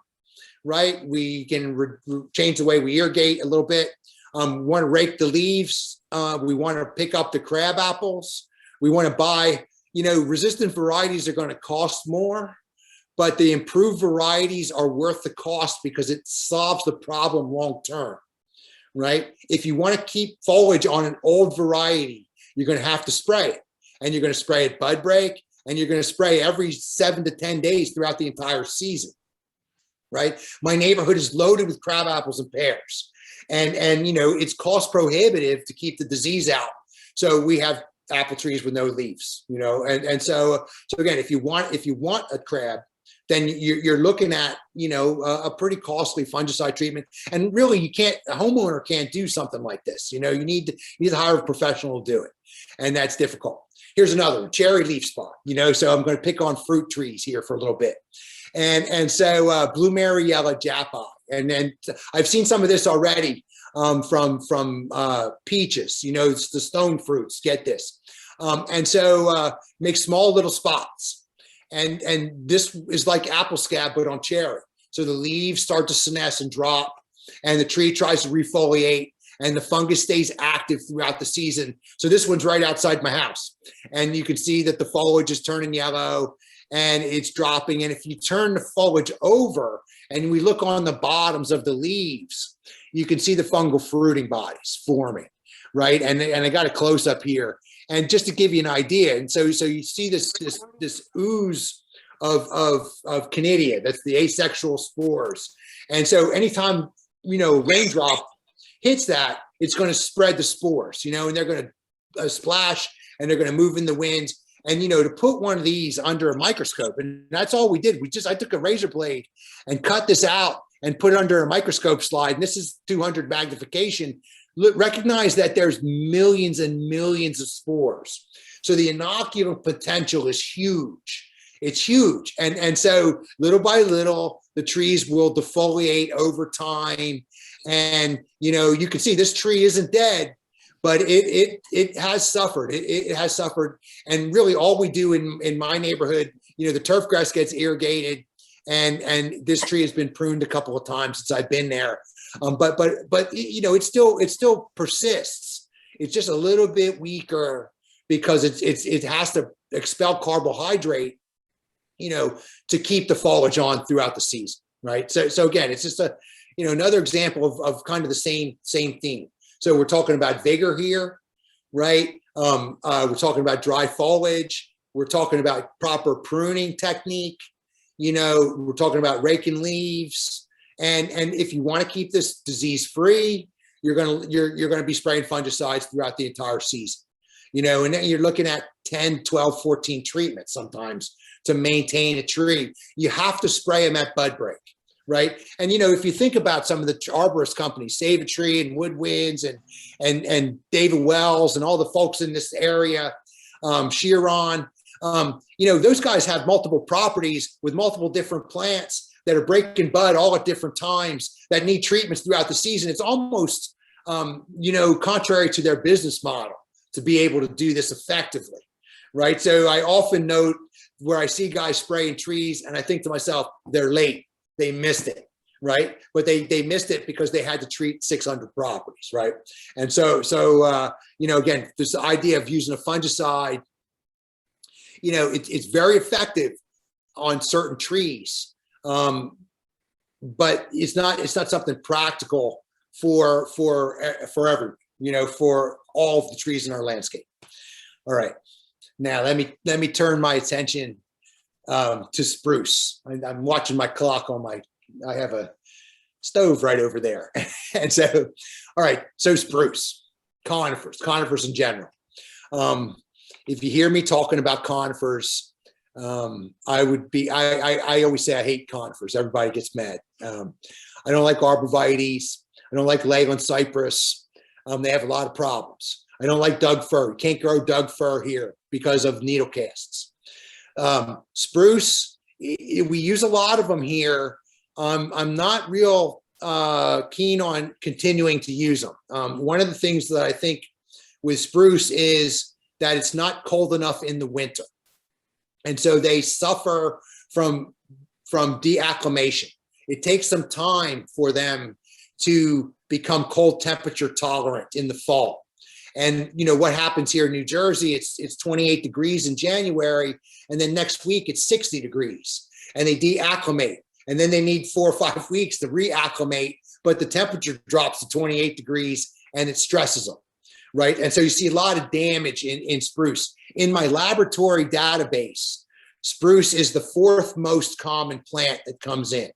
right? We can change the way we irrigate a little bit. We want to rake the leaves. We want to pick up the crab apples. We want to buy, resistant varieties are going to cost more, but the improved varieties are worth the cost because it solves the problem long term, right? If you want to keep foliage on an old variety, you're going to have to spray it. And you're going to spray at bud break, and you're going to spray every 7 to 10 days throughout the entire season, right? My neighborhood is loaded with crab apples and pears. And it's cost prohibitive to keep the disease out. So we have apple trees with no leaves, and so again, if you want a crab, then you're looking at, a pretty costly fungicide treatment. And really a homeowner can't do something like this. You need to hire a professional to do it. And that's difficult. Here's another one, cherry leaf spot, so I'm going to pick on fruit trees here for a little bit. And so blue Mary yellow japai. And then I've seen some of this already from peaches, it's the stone fruits, get this. And so make small little spots. And this is like apple scab, but on cherry. So the leaves start to senesce and drop, and the tree tries to refoliate, and the fungus stays active throughout the season. So this one's right outside my house. And you can see that the foliage is turning yellow and it's dropping. And if you turn the foliage over and we look on the bottoms of the leaves, you can see the fungal fruiting bodies forming, right? And I got a close up here. And just to give you an idea, and so you see this ooze of conidia, that's the asexual spores. And so anytime, raindrop hits that, it's going to spread the spores, and they're going to splash, and they're going to move in the wind. And, to put one of these under a microscope, and that's all we did. I took a razor blade and cut this out and put it under a microscope slide. And this is 200 magnification. Recognize that there's millions and millions of spores. So the inoculant potential is huge. It's huge. And so little by little, the trees will defoliate over time. And, you can see this tree isn't dead, but it has suffered. It has suffered. And really all we do in my neighborhood, the turf grass gets irrigated, and this tree has been pruned a couple of times since I've been there. But it still persists. It's just a little bit weaker because it has to expel carbohydrate, to keep the foliage on throughout the season, right? So again, it's just another example of kind of the same theme. So we're talking about vigor here, right? We're talking about dry foliage. We're talking about proper pruning technique. We're talking about raking leaves. And if you want to keep this disease free, you're gonna be spraying fungicides throughout the entire season. And then you're looking at 10, 12, 14 treatments sometimes to maintain a tree. You have to spray them at bud break, right? And if you think about some of the arborist companies, Save a Tree and Woodwinds and David Wells and all the folks in this area, Chiron, those guys have multiple properties with multiple different plants that are breaking bud all at different times that need treatments throughout the season. It's almost, contrary to their business model to be able to do this effectively, right? So I often note where I see guys spraying trees and I think to myself, they're late. They missed it, right? But they missed it because they had to treat 600 properties, right? And so you know, again, this idea of using a fungicide, you know, it's very effective on certain trees, but it's not something practical for everyone, you know, for all of the trees in our landscape. All right, now let me turn my attention to spruce. I'm watching my clock on I have a stove right over there. And so, all right, so spruce, conifers in general. If you hear me talking about conifers, I always say I hate conifers. Everybody gets mad. I don't like arborvitaes. I don't like Leyland cypress. They have a lot of problems. I don't like Doug fir. You can't grow Doug fir here because of needle casts. Spruce, we use a lot of them here. I'm not real keen on continuing to use them. One of the things that I think with spruce is that it's not cold enough in the winter. And so they suffer from deacclimation. It takes some time for them to become cold temperature tolerant in the fall. And you know what happens here in New Jersey, it's 28 degrees in January, and then next week it's 60 degrees, and they deacclimate. And then they need 4 or 5 weeks to reacclimate, but the temperature drops to 28 degrees and it stresses them, right? And so you see a lot of damage in spruce. In my laboratory database, spruce is the 4th most common plant that comes in.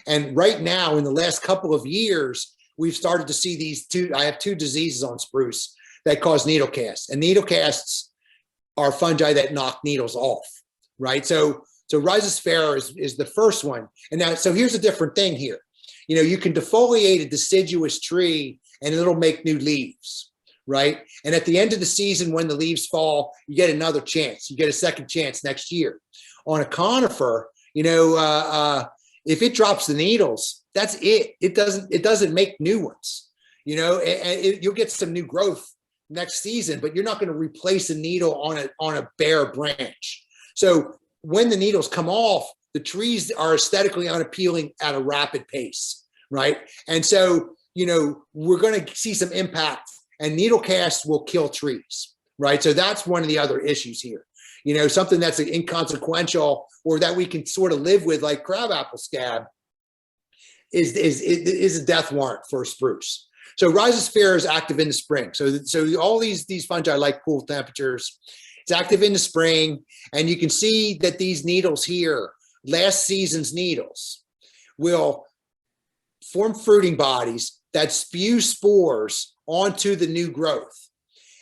And right now, in the last couple of years, we've started to see I have 2 diseases on spruce that cause needle casts. And needle casts are fungi that knock needles off, right? So Rhizosphaera is the first one. And now, so here's a different thing here. You know, you can defoliate a deciduous tree and it'll make new leaves, right? And at the end of the season, when the leaves fall, you get another chance. You get a second chance next year. On a conifer, you know, if it drops the needles, that's it. It doesn't make new ones, you know, and you'll get some new growth next season, but you're not going to replace a needle on a bare branch. So when the needles come off, the trees are aesthetically unappealing at a rapid pace, right? And so, you know, we're going to see some impact, and needle casts will kill trees, right? So that's one of the other issues here. You know, something that's inconsequential or that we can sort of live with, like crabapple scab, is a death warrant for a spruce. So Rhizosphaera is active in the spring. So all these fungi like cool temperatures. It's active in the spring, and you can see that these needles here, last season's needles, will form fruiting bodies that spew spores onto the new growth.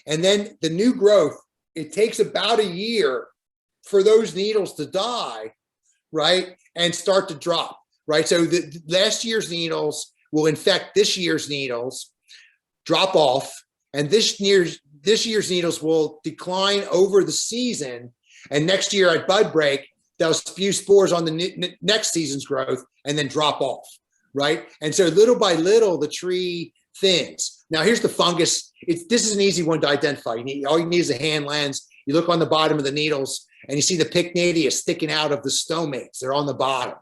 And then the new growth, it takes about a year for those needles to die, right, and start to drop, right? So the last year's needles will infect this year's needles, drop off, and this year's needles will decline over the season, and next year at bud break, they'll spew spores on the next season's growth and then drop off, right? And so little by little, the tree thins. Now here's the fungus. This is an easy one to identify. All you need is a hand lens. You look on the bottom of the needles and you see the pycnadia sticking out of the stomates. They're on the bottom,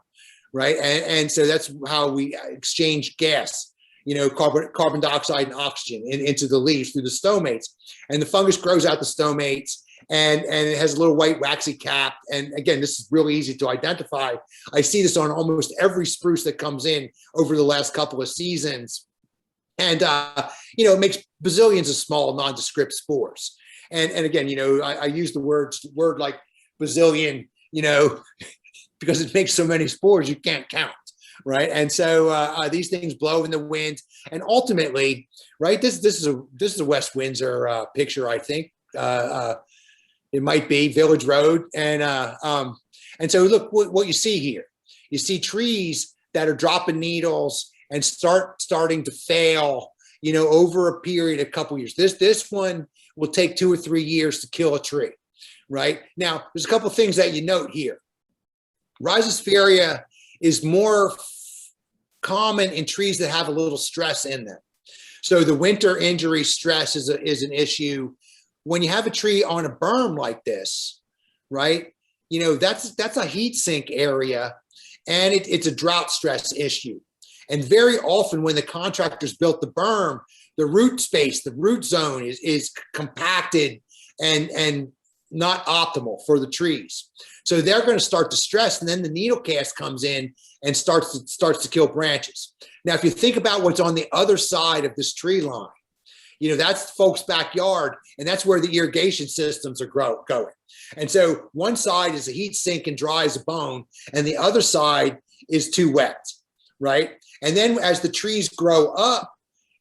right? And so that's how we exchange gas, you know, carbon dioxide and oxygen into the leaves through the stomates. And the fungus grows out the stomates, and it has a little white waxy cap. And again, this is really easy to identify. I see this on almost every spruce that comes in over the last couple of seasons. And, you know, it makes bazillions of small nondescript spores. And again, you know, I use the word like bazillion, you know, because it makes so many spores you can't count, right? And so these things blow in the wind, and ultimately, right? This is a West Windsor picture, I think. It might be Village Road, and so look what you see here. You see trees that are dropping needles and starting to fail, you know, over a period of a couple years. This one will take 2 or 3 years to kill a tree, right? Now, there's a couple of things that you note here. Rhizosphaera is more common in trees that have a little stress in them. So the winter injury stress is an issue. When you have a tree on a berm like this, right, that's a heat sink area, and it's a drought stress issue. And very often when the contractors built the berm, the root space, the root zone is compacted and not optimal for the trees. So they're going to start to stress, and then the needle cast comes in and starts to kill branches. Now, if you think about what's on the other side of this tree line, that's folks' backyard, and that's where the irrigation systems are going. And so one side is a heat sink and dry as a bone, and the other side is too wet, right? And then as the trees grow up,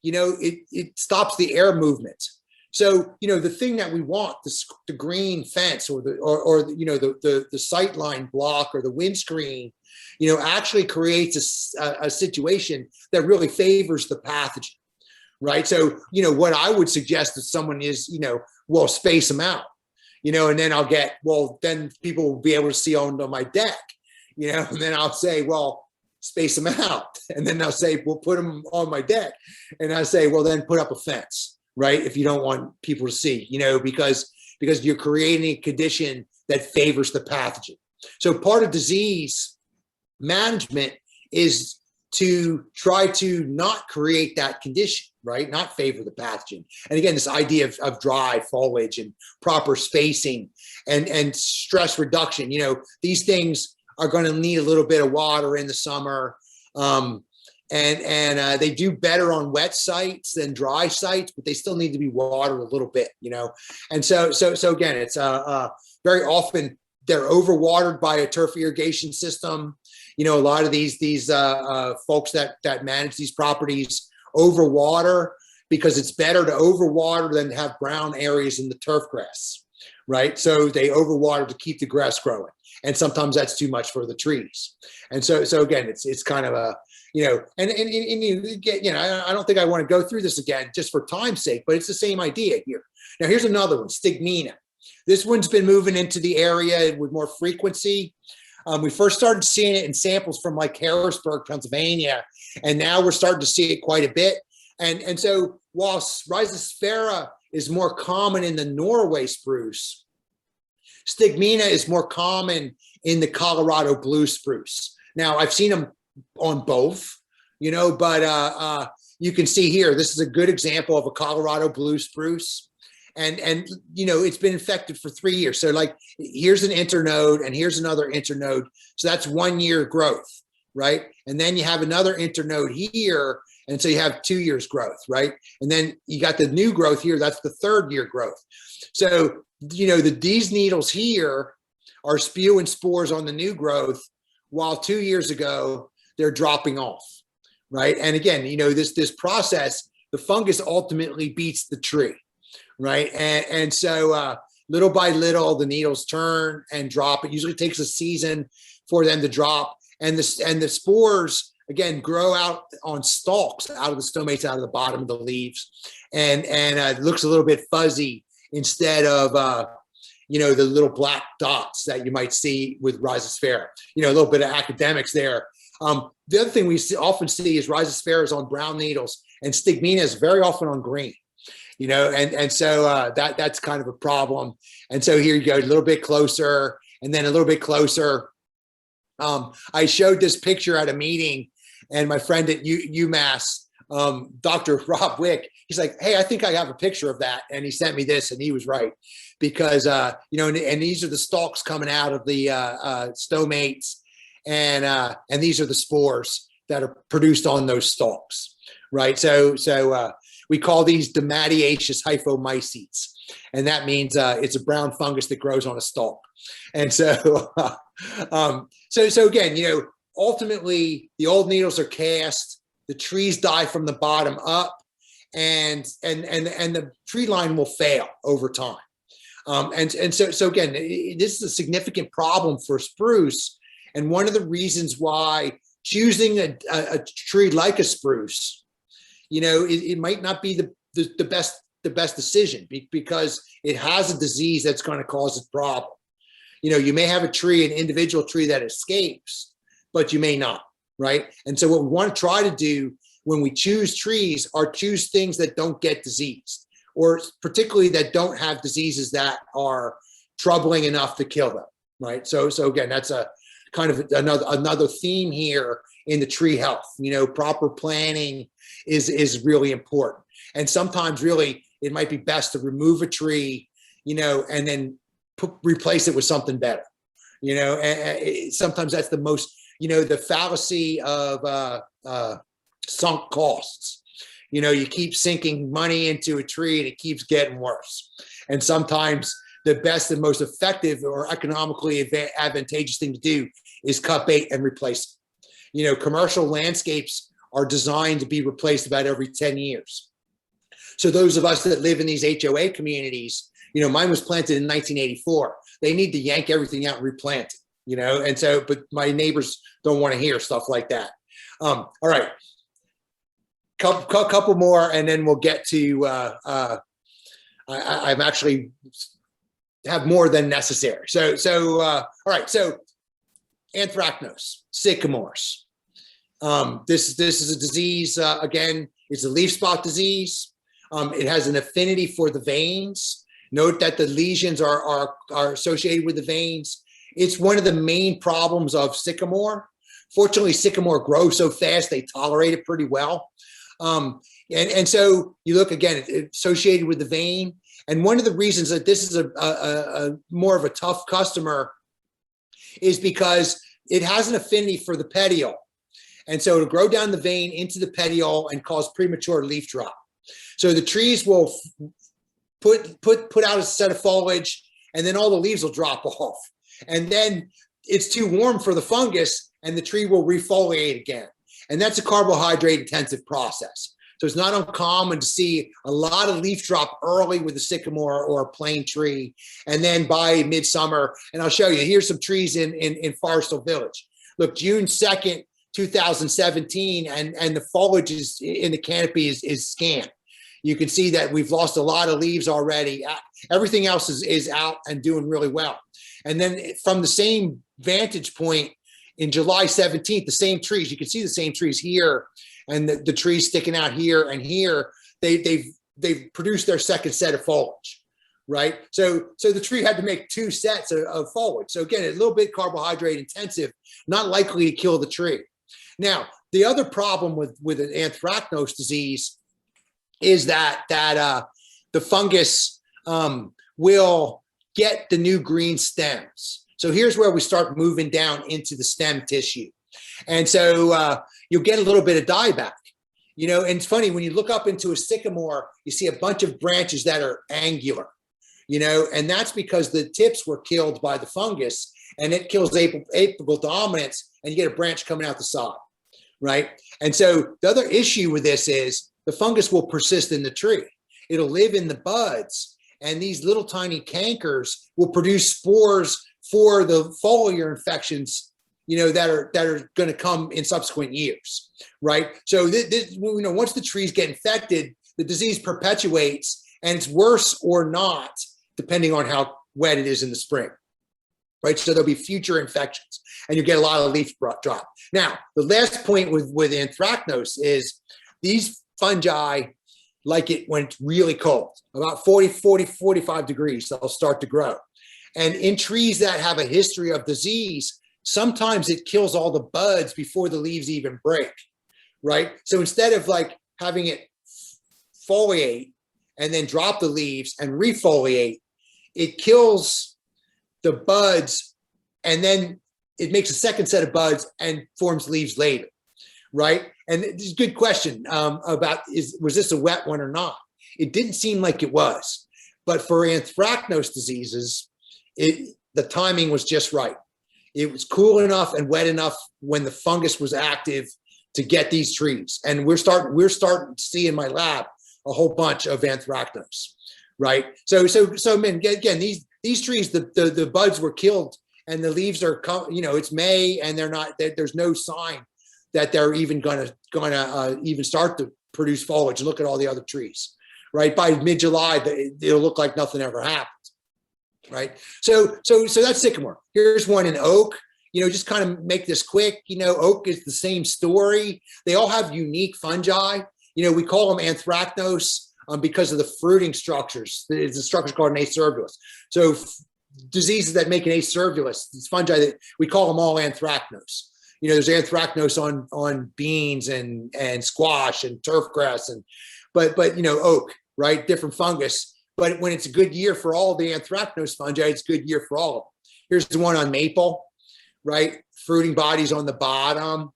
it stops the air movement. So, the thing that we want, the green fence or the sight line block or the windscreen, actually creates a situation that really favors the pathogen, right? So, what I would suggest to someone is, well, space them out, and then I'll get, well, then people will be able to see onto my deck, and then I'll say, well, space them out. And then they'll say, well, put them on my deck. And I say, well, then put up a fence, right? If you don't want people to see, because you're creating a condition that favors the pathogen. So part of disease management is to try to not create that condition, right? Not favor the pathogen. And again, this idea of dry foliage and proper spacing and stress reduction, these things are going to need a little bit of water in the summer. And they do better on wet sites than dry sites, but they still need to be watered a little bit, And so again, it's very often they're overwatered by a turf irrigation system. A lot of these folks that manage these properties overwater because it's better to overwater than have brown areas in the turf grass, right? So they overwater to keep the grass growing. And sometimes that's too much for the trees. And so again, it's kind of a, and you get, I don't think I want to go through this again just for time's sake, but it's the same idea here. Now, here's another one, stigmina. This one's been moving into the area with more frequency. We first started seeing it in samples from like Harrisburg, Pennsylvania, and now we're starting to see it quite a bit. And so whilst Rhizosphaera is more common in the Norway spruce, stigmina is more common in the Colorado blue spruce. Now, I've seen them on both, but you can see here, this is a good example of a Colorado blue spruce. And it's been infected for 3 years. So like, here's an internode and here's another internode. So that's 1 year growth, right? And then you have another internode here. And so you have 2 years growth, right? And then you got the new growth here. That's the 3rd year growth. So, these needles here are spewing spores on the new growth, while 2 years ago, they're dropping off, right? And again, this process, the fungus ultimately beats the tree, right? And so little by little, the needles turn and drop. It usually takes a season for them to drop. And the spores, again, grow out on stalks out of the stomates, out of the bottom of the leaves. And it looks a little bit fuzzy instead of, the little black dots that you might see with Rhizosphaera. A little bit of academics there. The other thing we often see is Rhizosphaera is on brown needles and stigmina is very often on green. So that's kind of a problem. And so here you go, a little bit closer and then a little bit closer. I showed this picture at a meeting, and my friend at UMass, Dr. Rob Wick, he's like, hey, I think I have a picture of that. And he sent me this, and he was right. Because, and these are the stalks coming out of the stomates, and these are the spores that are produced on those stalks, right? So we call these dematiaceous hyphomycetes, and that means it's a brown fungus that grows on a stalk. And so, so again, ultimately the old needles are cast, the trees die from the bottom up, and the tree line will fail over time. So again, this is a significant problem for spruce. And one of the reasons why choosing a tree like a spruce, it might not be the best decision because it has a disease that's going to cause a problem. You may have an individual tree that escapes, but you may not, right? And so what we want to try to do when we choose trees are choose things that don't get diseased, or particularly that don't have diseases that are troubling enough to kill them, right? So again, that's a kind of another theme here in the tree health. Proper planning is really important. And sometimes really it might be best to remove a tree, and then replace it with something better. Sometimes that's the most, the fallacy of sunk costs. You keep sinking money into a tree and it keeps getting worse. And sometimes the best and most effective or economically advantageous thing to do is cut bait and replace it. Commercial landscapes are designed to be replaced about every 10 years. So those of us that live in these HOA communities, mine was planted in 1984. They need to yank everything out and replant it, and so, but my neighbors don't want to hear stuff like that. All right. Couple more, and then we'll get to, I'm actually have more than necessary. All right. So anthracnose, sycamores. This is a disease, again, it's a leaf spot disease. It has an affinity for the veins. Note that the lesions are associated with the veins. It's one of the main problems of sycamore. Fortunately, sycamore grows so fast, they tolerate it pretty well. And so you look again, it's associated with the vein. And one of the reasons that this is a more of a tough customer is because it has an affinity for the petiole. And so it'll grow down the vein into the petiole and cause premature leaf drop. So the trees will put out a set of foliage, and then all the leaves will drop off. And then it's too warm for the fungus, and the tree will refoliate again. And that's a carbohydrate intensive process. So it's not uncommon to see a lot of leaf drop early with a sycamore or a plane tree. And then by midsummer, and I'll show you, here's some trees in Forestville Village. Look, June 2nd, 2017, and the foliage is in the canopy is scant. You can see that we've lost a lot of leaves already. Everything else is out and doing really well. And then from the same vantage point, in July 17th, the same trees, you can see the same trees here, and the trees sticking out here and here, they've produced their second set of foliage, right? So the tree had to make two sets of foliage. So again, a little bit carbohydrate intensive, not likely to kill the tree. Now, the other problem with an anthracnose disease is that the fungus will get the new green stems. So here's where we start moving down into the stem tissue. And so you'll get a little bit of dieback, and it's funny, when you look up into a sycamore, you see a bunch of branches that are angular, and that's because the tips were killed by the fungus, and it kills apical dominance, and you get a branch coming out the side, right? And so the other issue with this is the fungus will persist in the tree. It'll live in the buds, and these little tiny cankers will produce spores for the foliar infections, that are going to come in subsequent years, right? So once the trees get infected, the disease perpetuates, and it's worse or not, depending on how wet it is in the spring, right? So there'll be future infections, and you get a lot of leaf drop. Now, the last point with anthracnose is these fungi like it when it's really cold, about 45 degrees, they'll start to grow. And in trees that have a history of disease, sometimes it kills all the buds before the leaves even break, right? So instead of like having it foliate and then drop the leaves and refoliate, it kills the buds, and then it makes a second set of buds and forms leaves later, right? And this is a good question about was this a wet one or not? It didn't seem like it was, but for anthracnose diseases, the timing was just right. It was cool enough and wet enough when the fungus was active to get these trees. And we're starting to see in my lab a whole bunch of anthracnose, right? So man, again, these trees, the buds were killed, and the leaves are, it's May, and there's no sign that they're even gonna even start to produce foliage. Look at all the other trees, right? By mid-July, it'll look like nothing ever happened. Right. So that's sycamore. Here's one in oak, just kind of make this quick. Oak is the same story. They all have unique fungi. We call them anthracnose because of the fruiting structures. It's a structure called an acervulus. So diseases that make an acervulus, these fungi that we call them all anthracnose. You know, there's anthracnose on beans and squash and turf grass but you know, oak, right? Different fungus. But when it's a good year for all the anthracnose fungi, it's a good year for all of them. Here's the one on maple, right? Fruiting bodies on the bottom,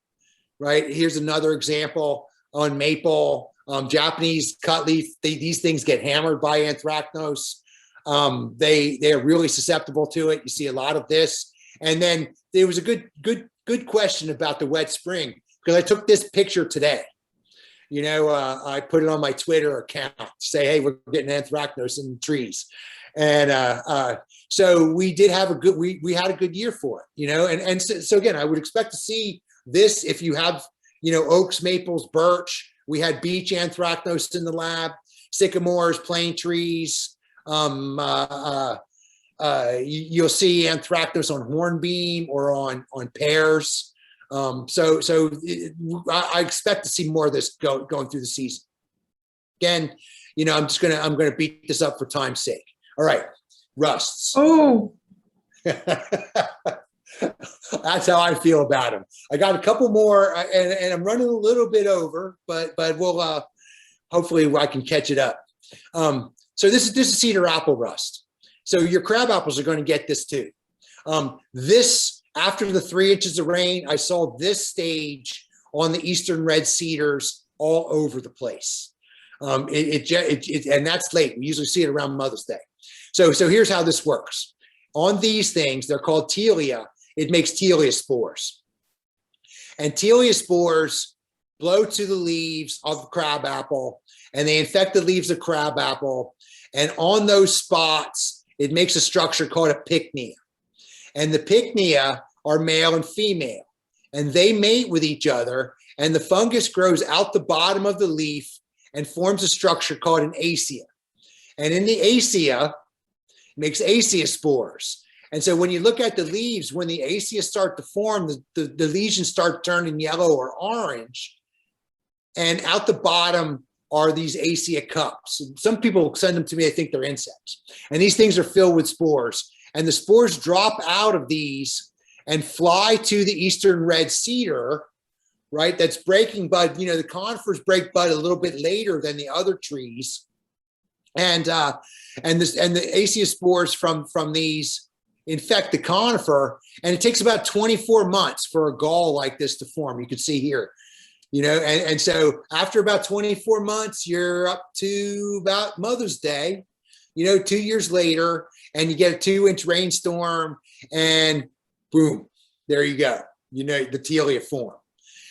right? Here's another example on maple. Japanese cutleaf, these things get hammered by anthracnose. They are really susceptible to it. You see a lot of this. And then there was a good question about the wet spring, because I took this picture today. You know, I put it on my Twitter account to say, hey, we're getting anthracnose in the trees. And so we did have we had a good year for it, you know, and so again, I would expect to see this if you have, you know, oaks, maples, birch. We had beech anthracnose in the lab, sycamores, plane trees. You'll see anthracnose on hornbeam or on pears. I expect to see more of this going through the season. Again, you know, I'm gonna beat this up for time's sake. All right, rusts. Oh, That's how I feel about them. I got a couple more, and I'm running a little bit over, but we'll hopefully I can catch it up. So this is cedar apple rust. So your crab apples are going to get this too. This, after the 3 inches of rain, I saw this stage on the eastern red cedars all over the place. And that's late. We usually see it around Mother's Day. So here's how this works. On these things, they're called telea. It makes telea spores. And telea spores blow to the leaves of the crab apple, and they infect the leaves of crab apple. And on those spots, it makes a structure called a pycnia. And the pycnia are male and female, and they mate with each other, and the fungus grows out the bottom of the leaf and forms a structure called an ascia. And in the ascia, it makes ascia spores. And so when you look at the leaves, when the ascia start to form, the lesions start turning yellow or orange, and out the bottom are these ascia cups. Some people send them to me, I think they're insects. And these things are filled with spores. And the spores drop out of these and fly to the eastern red cedar, right? That's breaking bud. You know, the conifers break bud a little bit later than the other trees. And the ascia spores from these infect the conifer, and it takes about 24 months for a gall like this to form. You can see here, you know, and so after about 24 months, you're up to about Mother's Day, you know, 2 years later, and you get a 2-inch rainstorm, and boom, there you go. You know, the telea form.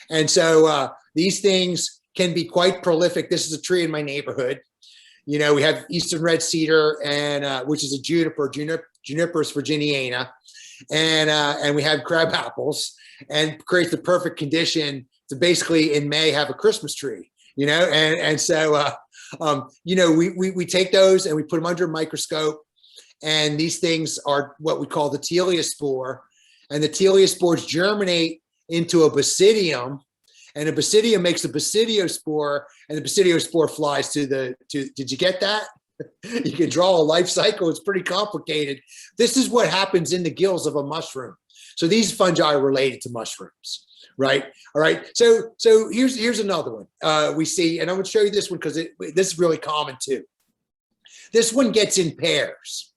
And so these things can be quite prolific. This is a tree in my neighborhood. You know, we have eastern red cedar, and which is a Juniperus virginiana, and we have crab apples, and creates the perfect condition to basically in May have a Christmas tree. You know, and so you know, we take those and we put them under a microscope, and these things are what we call the telea spore, and the telea spores germinate into a basidium. And a basidium makes a basidiospore, and the basidiospore flies to did you get that? You can draw a life cycle. It's pretty complicated. This is what happens in the gills of a mushroom. So these fungi are related to mushrooms, right? All right. So here's another one we see, and I'm going to show you this one because this is really common too. This one gets in pairs,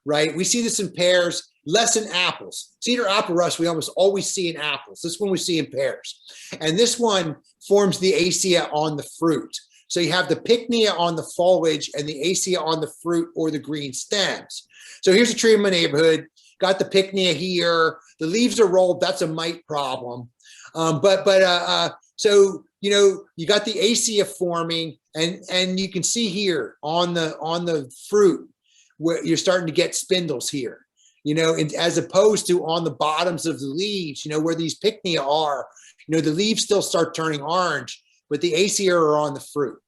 right? We see this in pairs, less in apples. Cedar apple rust we almost always see in apples. This one we see in pears. And this one forms the ascia on the fruit. So you have the pycnia on the foliage and the ascia on the fruit or the green stems. So here's a tree in my neighborhood. Got the pycnia here. The leaves are rolled. That's a mite problem. So, you know, you got the ascia forming, and you can see here on the fruit where you're starting to get spindles here. You know, as opposed to on the bottoms of the leaves, you know, where these pycnia are, you know, the leaves still start turning orange, but the ascia are on the fruit.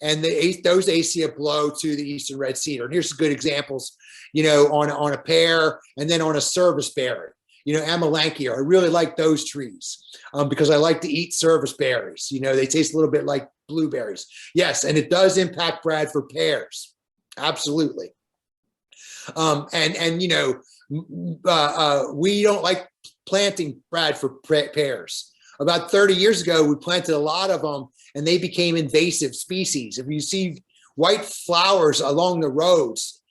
And those ascia blow to the eastern red cedar. And here's some good examples, you know, on a pear, and then on a service berry, you know, Amelanchier. I really like those trees because I like to eat service berries. You know, they taste a little bit like blueberries. Yes, and it does impact Bradford pears. Absolutely. And you know, we don't like planting Bradford pears. About 30 years ago, we planted a lot of them, and they became invasive species. If you see white flowers along the roads,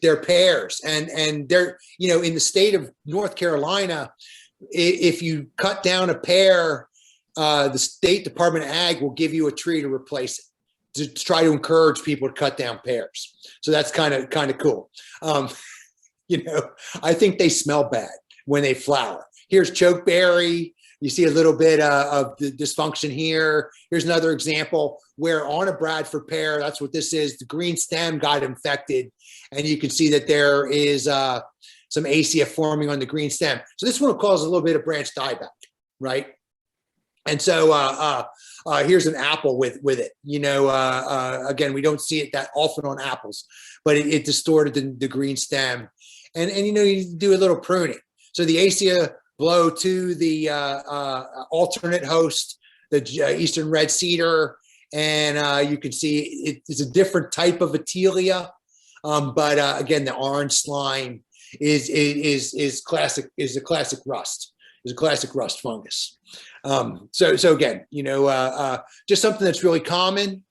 they're pears, and they're, you know, in the state of North Carolina, if you cut down a pear, the State Department of Ag will give you a tree to replace it, to try to encourage people to cut down pears. So that's kind of cool. You know, I think they smell bad when they flower. Here's chokeberry. You see a little bit of the dysfunction here. Here's another example where on a Bradford pear, that's what this is, the green stem got infected. And you can see that there is some ACF forming on the green stem. So this one will cause a little bit of branch dieback, right? And so here's an apple with it. You know, again, we don't see it that often on apples, but it distorted the green stem. And you know, you do a little pruning. So the ACF blow to the alternate host, the Eastern red cedar, and you can see it's a different type of Atelia, but again, the orange slime is a classic rust. Is a classic rust fungus. So again, you know, just something that's really common.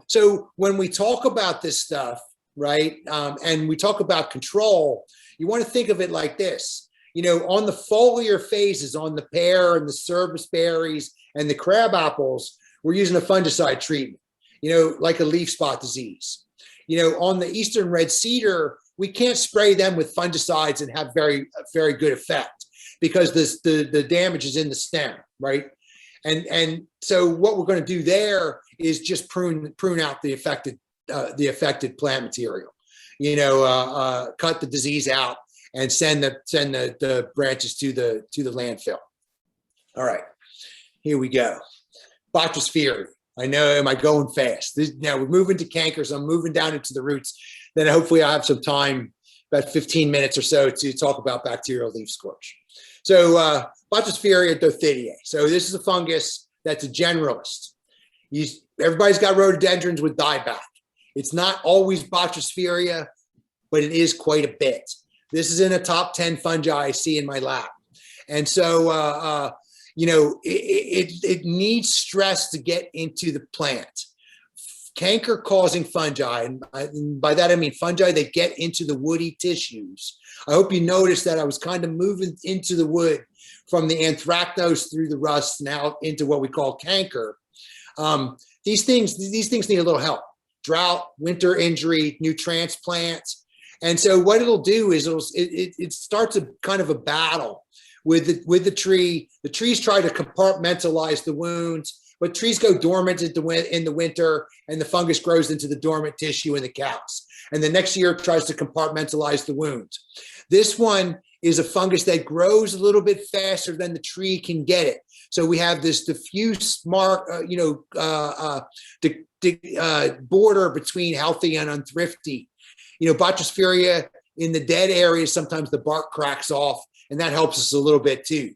So when we talk about this stuff, right, and we talk about control, you want to think of it like this. You know, on the foliar phases, on the pear and the service berries and the crab apples, we're using a fungicide treatment, you know, like a leaf spot disease. You know, on the Eastern red cedar, we can't spray them with fungicides and have very good effect because the damage is in the stem, right? And so what we're going to do there is just prune out the affected plant material, you know, cut the disease out and send the branches to the landfill. All right, here we go. Botrosphaeria. I know, am I going fast? Now we're moving to cankers. I'm moving down into the roots. Then hopefully I'll have some time, about 15 minutes or so, to talk about bacterial leaf scorch. So Botrosphaeria dothidiae. So this is a fungus that's a generalist. Everybody's got rhododendrons with dieback. It's not always Botrosphaeria, but it is quite a bit. This is in a top 10 fungi I see in my lab. And so, you know, it needs stress to get into the plant. Canker-causing fungi, and by that I mean fungi that get into the woody tissues. I hope you noticed that I was kind of moving into the wood from the anthracnose through the rust now into what we call canker. These things need a little help. Drought, winter injury, new transplants. And so what it'll do is it starts a kind of a battle with the tree. The trees try to compartmentalize the wounds, but trees go dormant in the winter, and the fungus grows into the dormant tissue in the caps. And the next year it tries to compartmentalize the wounds. This one is a fungus that grows a little bit faster than the tree can get it. So we have this diffuse border between healthy and unthrifty. You know, Botrosphaeria in the dead areas, sometimes the bark cracks off, and that helps us a little bit too.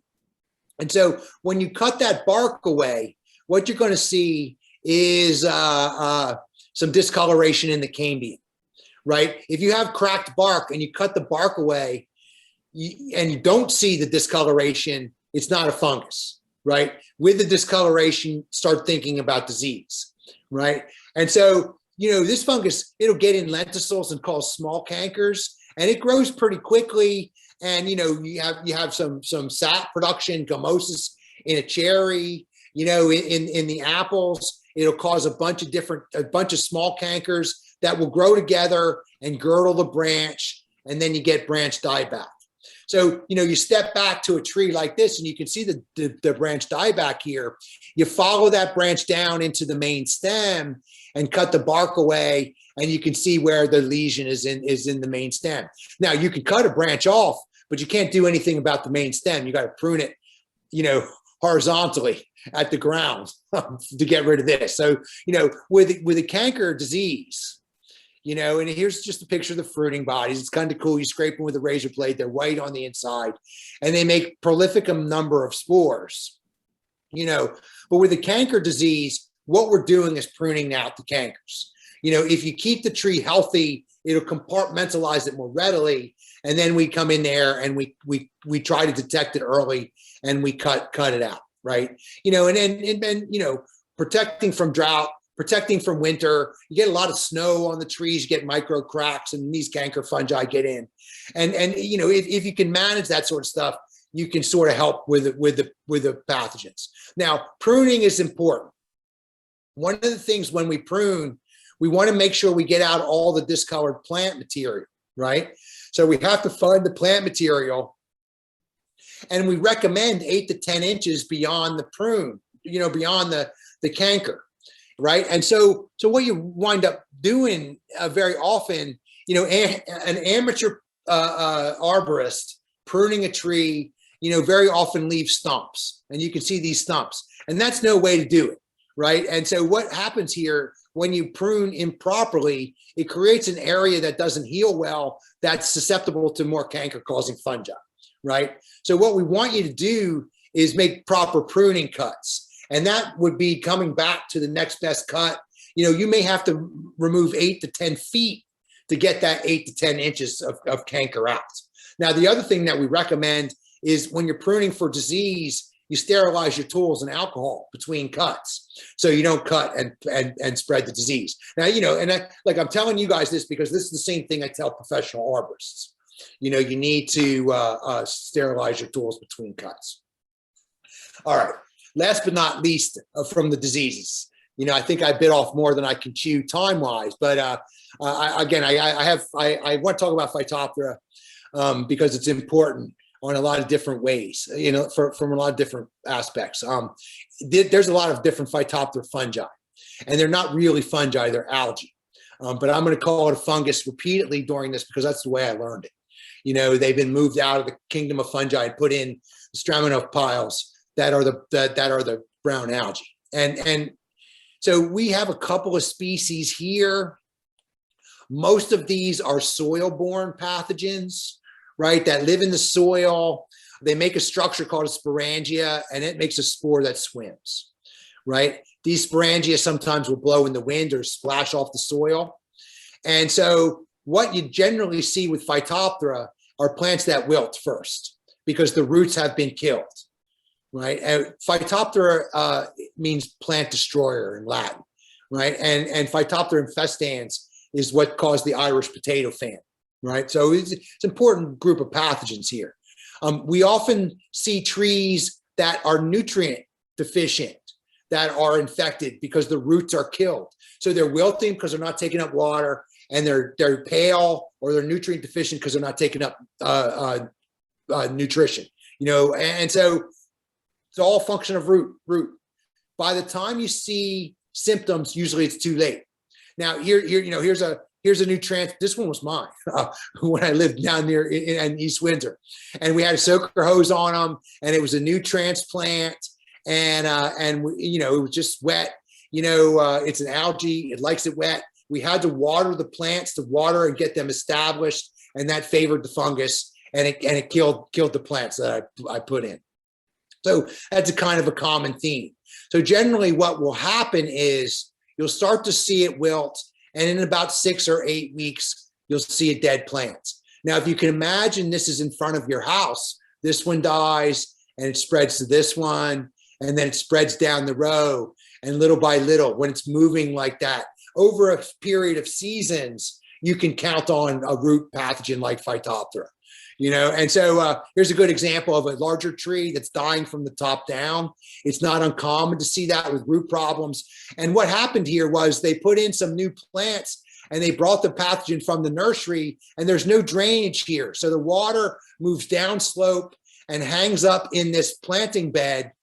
And so when you cut that bark away, what you're going to see is some discoloration in the cambium, right? If you have cracked bark and you cut the bark away and you don't see the discoloration, it's not a fungus, right? With the discoloration, start thinking about disease, right? And so, you know, this fungus, it'll get in lenticels and cause small cankers, and it grows pretty quickly. And, you know, you have some sap production, gummosis in a cherry, you know, in the apples. It'll cause a bunch of small cankers that will grow together and girdle the branch, and then you get branch dieback. So, you know, you step back to a tree like this and you can see the branch dieback here. You follow that branch down into the main stem and cut the bark away, and you can see where the lesion is in the main stem. Now, you can cut a branch off, but you can't do anything about the main stem. You got to prune it, you know, horizontally at the ground to get rid of this. So, you know, with a canker disease, you know, and here's just a picture of the fruiting bodies. It's kind of cool. You scrape them with a razor blade. They're white on the inside, and they make prolific number of spores, you know. But with a canker disease, what we're doing is pruning out the cankers. You know, if you keep the tree healthy, it'll compartmentalize it more readily. And then we come in there and we try to detect it early and we cut it out, right? And protecting from drought, protecting from winter. You get a lot of snow on the trees, you get micro cracks, and these canker fungi get in. And if you can manage that sort of stuff, you can sort of help with the pathogens. Now, pruning is important. One of the things when we prune, we want to make sure we get out all the discolored plant material, right? So we have to find the plant material, and we recommend 8 to 10 inches beyond the prune, beyond the canker, right? And so what you wind up doing very often, an amateur arborist pruning a tree, very often leaves stumps, and you can see these stumps, and that's no way to do it, right? And so what happens here when you prune improperly, it creates an area that doesn't heal well, that's susceptible to more canker-causing fungi, right? So what we want you to do is make proper pruning cuts, and that would be coming back to the next best cut. You may have to remove 8 to 10 feet to get that 8 to 10 inches of canker out. Now, the other thing that we recommend is when you're pruning for disease, you sterilize your tools and alcohol between cuts, so you don't cut and spread the disease. Now, I'm telling you guys this because this is the same thing I tell professional arborists. You need to sterilize your tools between cuts. All right. Last but not least, from the diseases, I think I bit off more than I can chew time-wise, but I want to talk about Phytophthora because it's important on a lot of different ways, from a lot of different aspects. There's a lot of different Phytophthora fungi, and they're not really fungi, they're algae. But I'm going to call it a fungus repeatedly during this because that's the way I learned it. They've been moved out of the kingdom of fungi and put in the Straminov piles that are the brown algae. And so we have a couple of species here. Most of these are soil-borne pathogens, right, that live in the soil. They make a structure called a sporangia, and it makes a spore that swims, right? These sporangia sometimes will blow in the wind or splash off the soil. And so what you generally see with Phytophthora are plants that wilt first because the roots have been killed, right? And Phytophthora means plant destroyer in Latin, right? And Phytophthora infestans is what caused the Irish potato famine. Right, so it's an important group of pathogens here. We often see trees that are nutrient deficient, that are infected because the roots are killed. So they're wilting because they're not taking up water, and they're pale, or they're nutrient deficient because they're not taking up nutrition. And so it's all a function of root. By the time you see symptoms, usually it's too late. Now here's a new this one was mine when I lived down near in East Windsor, and we had a soaker hose on them, and it was a new transplant, and it was just wet. It's an algae; it likes it wet. We had to water the plants and get them established, and that favored the fungus, and it killed the plants that I put in. So that's a kind of a common theme. So generally, what will happen is you'll start to see it wilt. And in about 6 or 8 weeks, you'll see a dead plant. Now, if you can imagine this is in front of your house, this one dies and it spreads to this one, and then it spreads down the row. And little by little, when it's moving like that, over a period of seasons, you can count on a root pathogen like Phytophthora. And so here's a good example of a larger tree that's dying from the top down. It's not uncommon to see that with root problems. And what happened here was they put in some new plants, and they brought the pathogen from the nursery, and there's no drainage here. So the water moves down slope and hangs up in this planting bed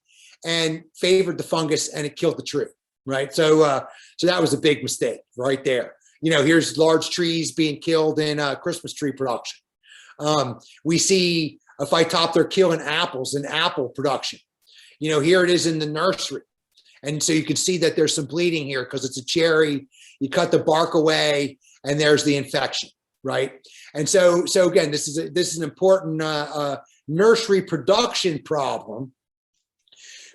and favored the fungus, and it killed the tree, right? So that was a big mistake right there. Here's large trees being killed in Christmas tree production. We see a Phytophthora killing apples in apple production. Here it is in the nursery. And so you can see that there's some bleeding here because it's a cherry. You cut the bark away, and there's the infection, right? And so again, this is an important nursery production problem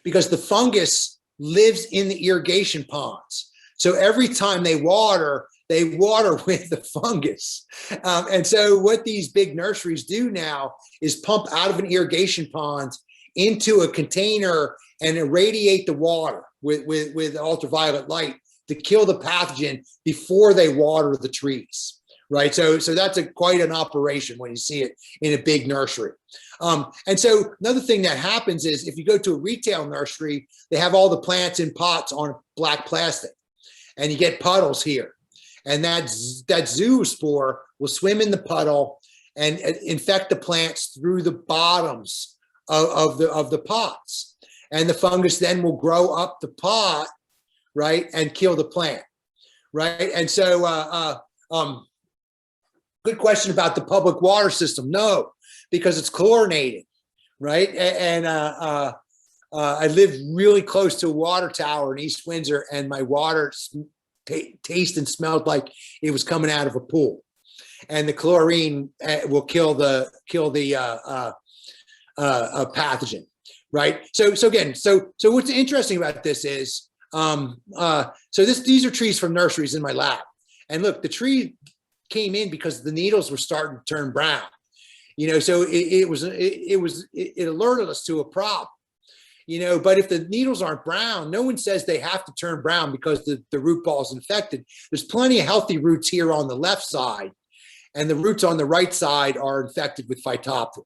because the fungus lives in the irrigation ponds. So every time they water, they water with the fungus. And so what these big nurseries do now is pump out of an irrigation pond into a container and irradiate the water with ultraviolet light to kill the pathogen before they water the trees, right? So that's quite an operation when you see it in a big nursery. And so another thing that happens is if you go to a retail nursery, they have all the plants in pots on black plastic, and you get puddles here. And that zoospore will swim in the puddle and infect the plants through the bottoms of the pots. And the fungus then will grow up the pot, right, and kill the plant, right? And so, good question about the public water system. No, because it's chlorinated, right? And I live really close to a water tower in East Windsor, and my water tasted and smelled like it was coming out of a pool. And the chlorine will kill the pathogen, right? So what's interesting about this is, these are trees from nurseries in my lab, and look, the tree came in because the needles were starting to turn brown, so it alerted us to a problem, but if the needles aren't brown, no one says they have to turn brown because the root ball is infected. There's plenty of healthy roots here on the left side, and the roots on the right side are infected with Phytophthora,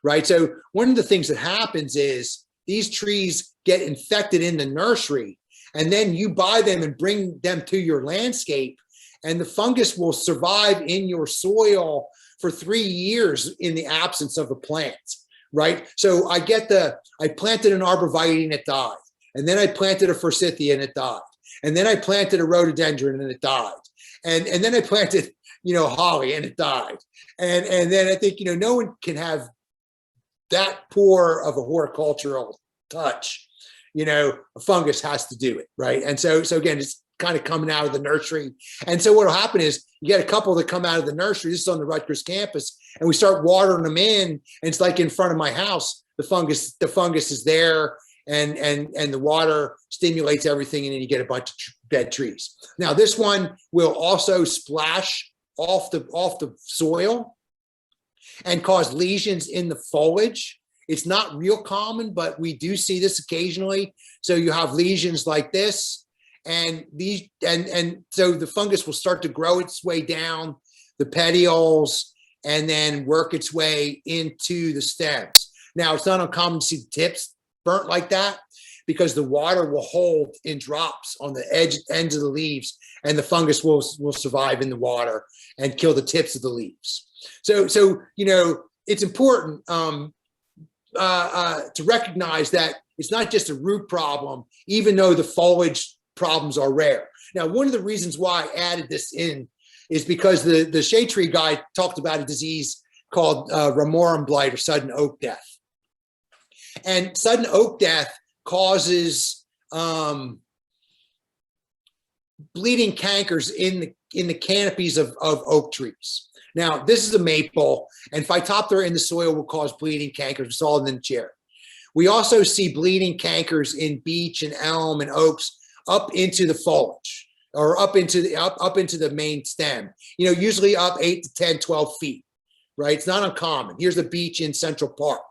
right? So one of the things that happens is these trees get infected in the nursery, and then you buy them and bring them to your landscape, and the fungus will survive in your soil for 3 years in the absence of the plant, right? So I planted an arborvitae and it died. And then I planted a forsythia and it died. And then I planted a rhododendron and it died. And then I planted, holly and it died. And then I think, no one can have that poor of a horticultural touch. A fungus has to do it, right? And so again, it's kind of coming out of the nursery. And so what will happen is you get a couple that come out of the nursery. This is on the Rutgers campus, and we start watering them in, and it's like in front of my house. The fungus is there, and the water stimulates everything, and then you get a bunch of dead trees. Now this one will also splash off the soil and cause lesions in the foliage. It's not real common, but we do see this occasionally. So you have lesions like this. And so the fungus will start to grow its way down the petioles and then work its way into the stems. Now, it's not uncommon to see the tips burnt like that because the water will hold in drops on the ends of the leaves, and the fungus will survive in the water and kill the tips of the leaves. So it's important to recognize that it's not just a root problem, even though the foliage problems are rare. Now, one of the reasons why I added this in is because the shade tree guy talked about a disease called Ramorum blight or sudden oak death. And sudden oak death causes bleeding cankers in the canopies of oak trees. Now, this is a maple, and Phytophthora in the soil will cause bleeding cankers. We saw it in the chair. We also see bleeding cankers in beech and elm and oaks up into the foliage or up into the main stem, usually up 8 to 10, 12 feet, right? It's not uncommon. Here's a beech in Central Park,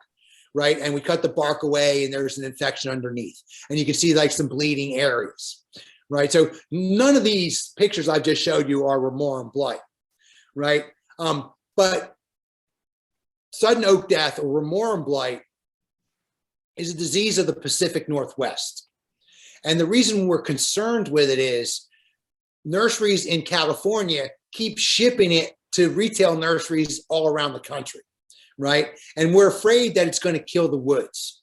right? And we cut the bark away and there's an infection underneath. And you can see like some bleeding areas, right? So none of these pictures I've just showed you are Ramorum blight, right? But sudden oak death or Ramorum blight is a disease of the Pacific Northwest. And the reason we're concerned with it is nurseries in California keep shipping it to retail nurseries all around the country, right? And we're afraid that it's going to kill the woods.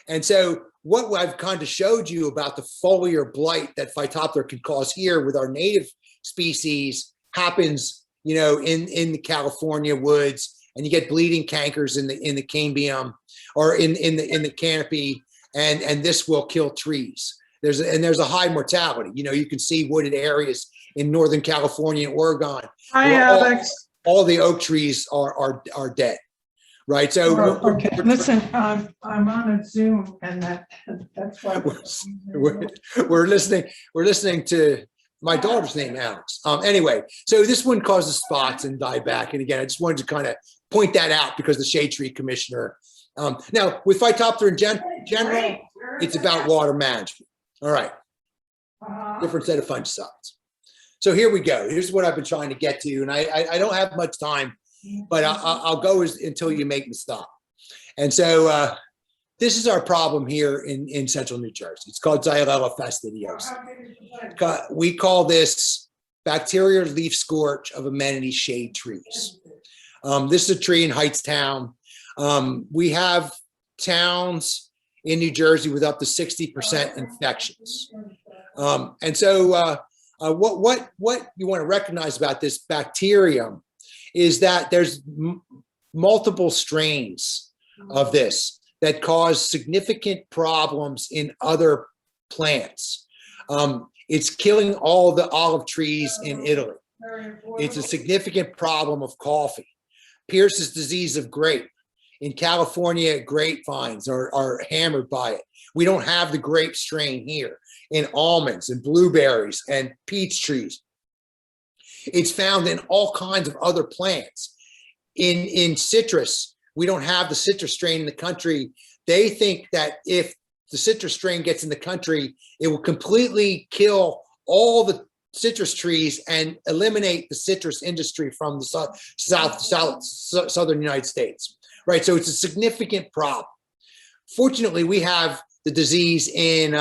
And so what I've kind of showed you about the foliar blight that Phytophthora can cause here with our native species happens, in the California woods, and you get bleeding cankers in the cambium or in the canopy, and this will kill trees. There's a high mortality. You can see wooded areas in Northern California and Oregon. Hi, Alex. All the oak trees are dead, right? So okay. Listen, I'm on a Zoom, and that's why we're listening. We're listening to My daughter's name Alex. Anyway, so this one causes spots and dieback. And again, I just wanted to kind of point that out because the shade tree commissioner. Now with Phytophthora in general, it's about water management. All right, different set of fungicides. So here we go. Here's what I've been trying to get to, and I don't have much time, but I'll go until you make me stop. And so this is our problem here in central New Jersey. It's called Xylella fastidiosa. We call this bacterial leaf scorch of amenity shade trees. This is a tree in Hightstown. We have towns in New Jersey with up to 60% infections. And so what you want to recognize about this bacterium is that there's multiple strains of this that cause significant problems in other plants. It's killing all the olive trees in Italy. It's a significant problem of coffee. Pierce's disease of grape. In California, grapevines are hammered by it. We don't have the grape strain here. In almonds and blueberries and peach trees. It's found in all kinds of other plants. In citrus, we don't have the citrus strain in the country. They think that if the citrus strain gets in the country, it will completely kill all the citrus trees and eliminate the citrus industry from the southern United States, right? So it's a significant problem. Fortunately, we have the disease in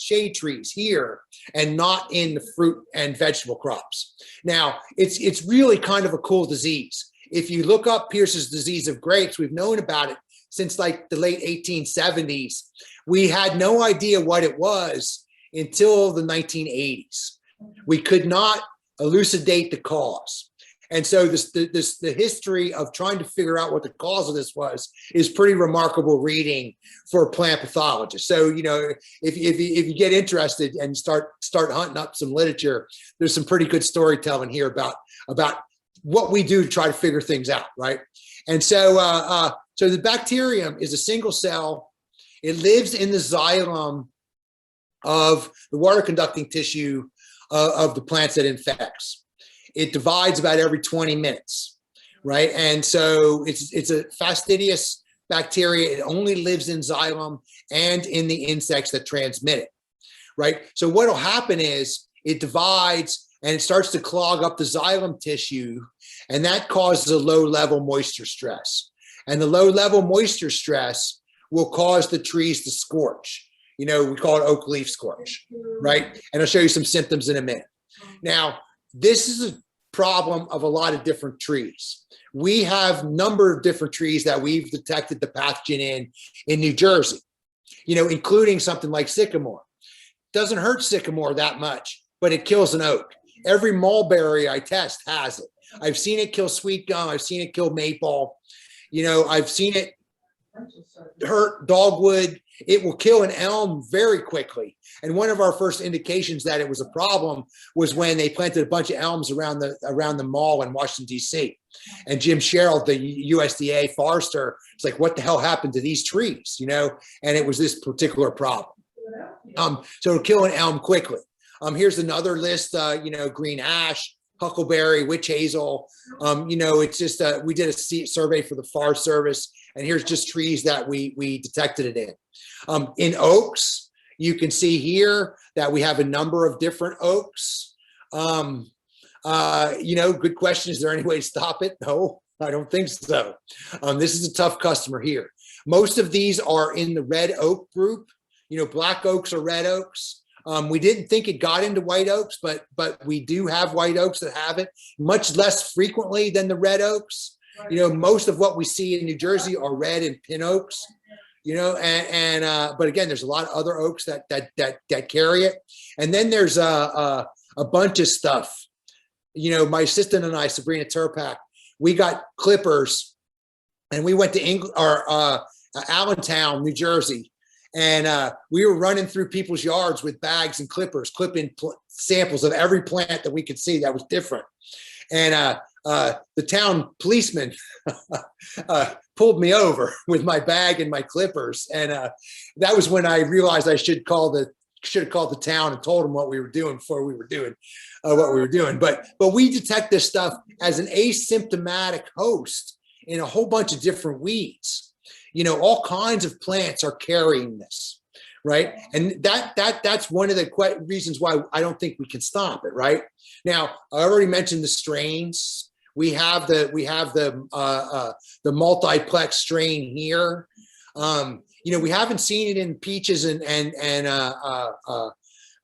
shade trees here and not in the fruit and vegetable crops. Now, it's really kind of a cool disease. If you look up Pierce's disease of grapes, we've known about it since like the late 1870s. We had no idea what it was until the 1980s. We could not elucidate the cause. And so the history of trying to figure out what the cause of this was is pretty remarkable reading for a plant pathologist. So, you know, if you get interested and start hunting up some literature, there's some pretty good storytelling here about what we do to try to figure things out, right? And so, so the bacterium is a single cell. It lives in the xylem of the water conducting tissue of the plants that infects. It divides about every 20 minutes, right? And so it's a fastidious bacteria. It only lives in xylem and in the insects that transmit it, right? So what'll happen is it divides and it starts to clog up the xylem tissue, and that causes a low-level moisture stress. And the low-level moisture stress will cause the trees to scorch. You know, we call it oak leaf scorch, right? And I'll show you some symptoms in a minute. Now, this is a problem of a lot of different trees. We have a number of different trees that we've detected the pathogen in New Jersey, you know, including something like sycamore. Doesn't hurt sycamore that much, but it kills an oak. Every mulberry I test has it. I've seen it kill sweet gum. I've seen it kill maple. You know, I've seen it hurt dogwood. It will kill an elm very quickly. And one of our first indications that it was a problem was when they planted a bunch of elms around the mall in Washington, D.C. And Jim Sherrill, the USDA forester, was like, what the hell happened to these trees? You know, and it was this particular problem. So it'll kill an elm quickly. Here's another list, you know, green ash, huckleberry, witch hazel. You know, it's just, we did a survey for the Forest Service, and here's just trees that we detected it in. In oaks, you can see here that we have a number of different oaks. You know, good question. Is there any way to stop it? No, I don't think so. This is a tough customer here. Most of these are in the red oak group. You know, black oaks or red oaks. We didn't think it got into white oaks, but we do have white oaks that have it much less frequently than the red oaks. You know, most of what we see in New Jersey are red and pin oaks. You know, but again, there's a lot of other oaks that carry it. And then there's a bunch of stuff. You know, my assistant and I, Sabrina Turpak, we got clippers, and we went to Allentown, New Jersey. And we were running through people's yards with bags and clippers, clipping samples of every plant that we could see that was different. And the town policeman pulled me over with my bag and my clippers. And that was when I realized I should call the should have called the town and told them what we were doing before we were doing what we were doing. But we detect this stuff as an asymptomatic host in a whole bunch of different weeds. You know, all kinds of plants are carrying this, right? And that's one of the reasons why I don't think we can stop it, right? Now, I already mentioned the strains. We have the multiplex strain here. You know, we haven't seen it in peaches and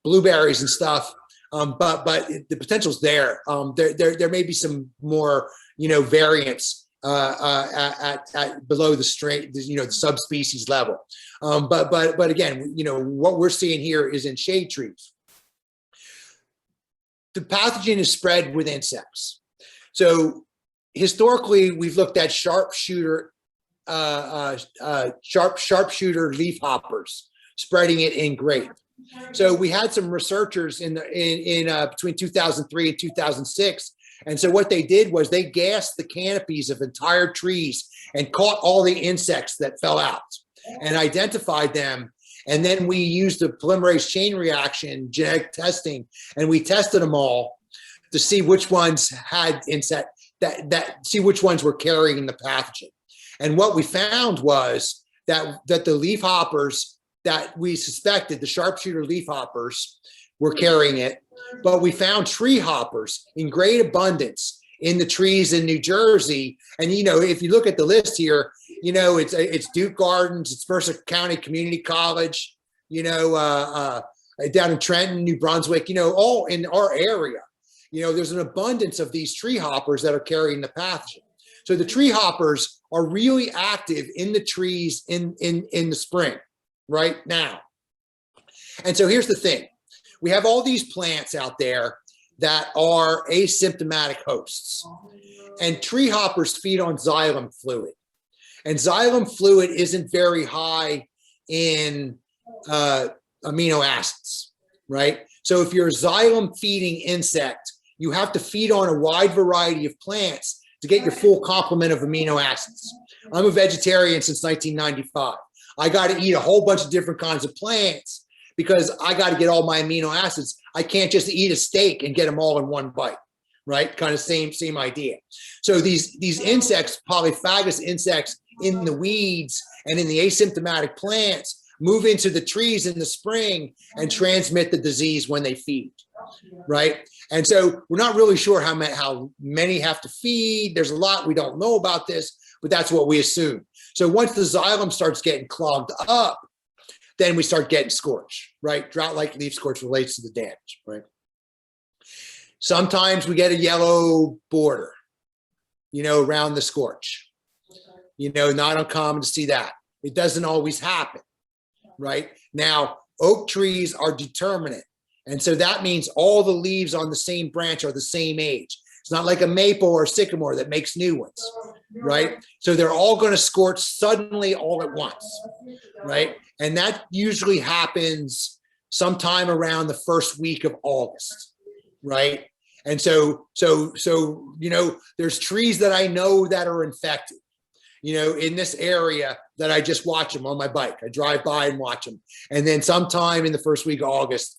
blueberries and stuff, but the potential's there. There may be some more, you know, variants at below the strain, you know, the subspecies level. But again, you know, what we're seeing here is in shade trees. The pathogen is spread with insects. So historically, we've looked at sharpshooter leaf hoppers, spreading it in grape. So we had some researchers in between 2003 and 2006. And so what they did was they gassed the canopies of entire trees and caught all the insects that fell out and identified them. And then we used the polymerase chain reaction genetic testing, and we tested them all to see which ones had insect see which ones were carrying the pathogen. And what we found was that the leaf hoppers that we suspected, the sharpshooter leaf hoppers, were carrying it, but we found tree hoppers in great abundance in the trees in New Jersey. And, you know, if you look at the list here, you know, it's Duke Gardens, it's Mercer County Community College, you know, down in Trenton, New Brunswick, you know, all in our area. You know, there's an abundance of these tree hoppers that are carrying the pathogen. So the tree hoppers are really active in the trees in the spring right now. And so here's the thing. We have all these plants out there that are asymptomatic hosts. And tree hoppers feed on xylem fluid. And xylem fluid isn't very high in amino acids, right? So if you're a xylem feeding insect, you have to feed on a wide variety of plants to get your full complement of amino acids. I'm a vegetarian since 1995. I got to eat a whole bunch of different kinds of plants because I got to get all my amino acids. I can't just eat a steak and get them all in one bite, right? Kind of same idea. So these insects, polyphagous insects in the weeds and in the asymptomatic plants, move into the trees in the spring and transmit the disease when they feed, right? And so we're not really sure how many have to feed. There's a lot we don't know about this, but that's what we assume. So once the xylem starts getting clogged up, then we start getting scorch, right? Drought-like leaf scorch relates to the damage, right? Sometimes we get a yellow border, you know, around the scorch. You know, not uncommon to see that. It doesn't always happen, right? Now, oak trees are determinate. And so that means all the leaves on the same branch are the same age. It's not like a maple or sycamore that makes new ones, right? So they're all going to scorch suddenly all at once, right? And that usually happens sometime around the first week of August, right? And so, you know, there's trees that I know that are infected, you know, in this area that I just watch them on my bike. I drive by and watch them. And then sometime in the first week of August,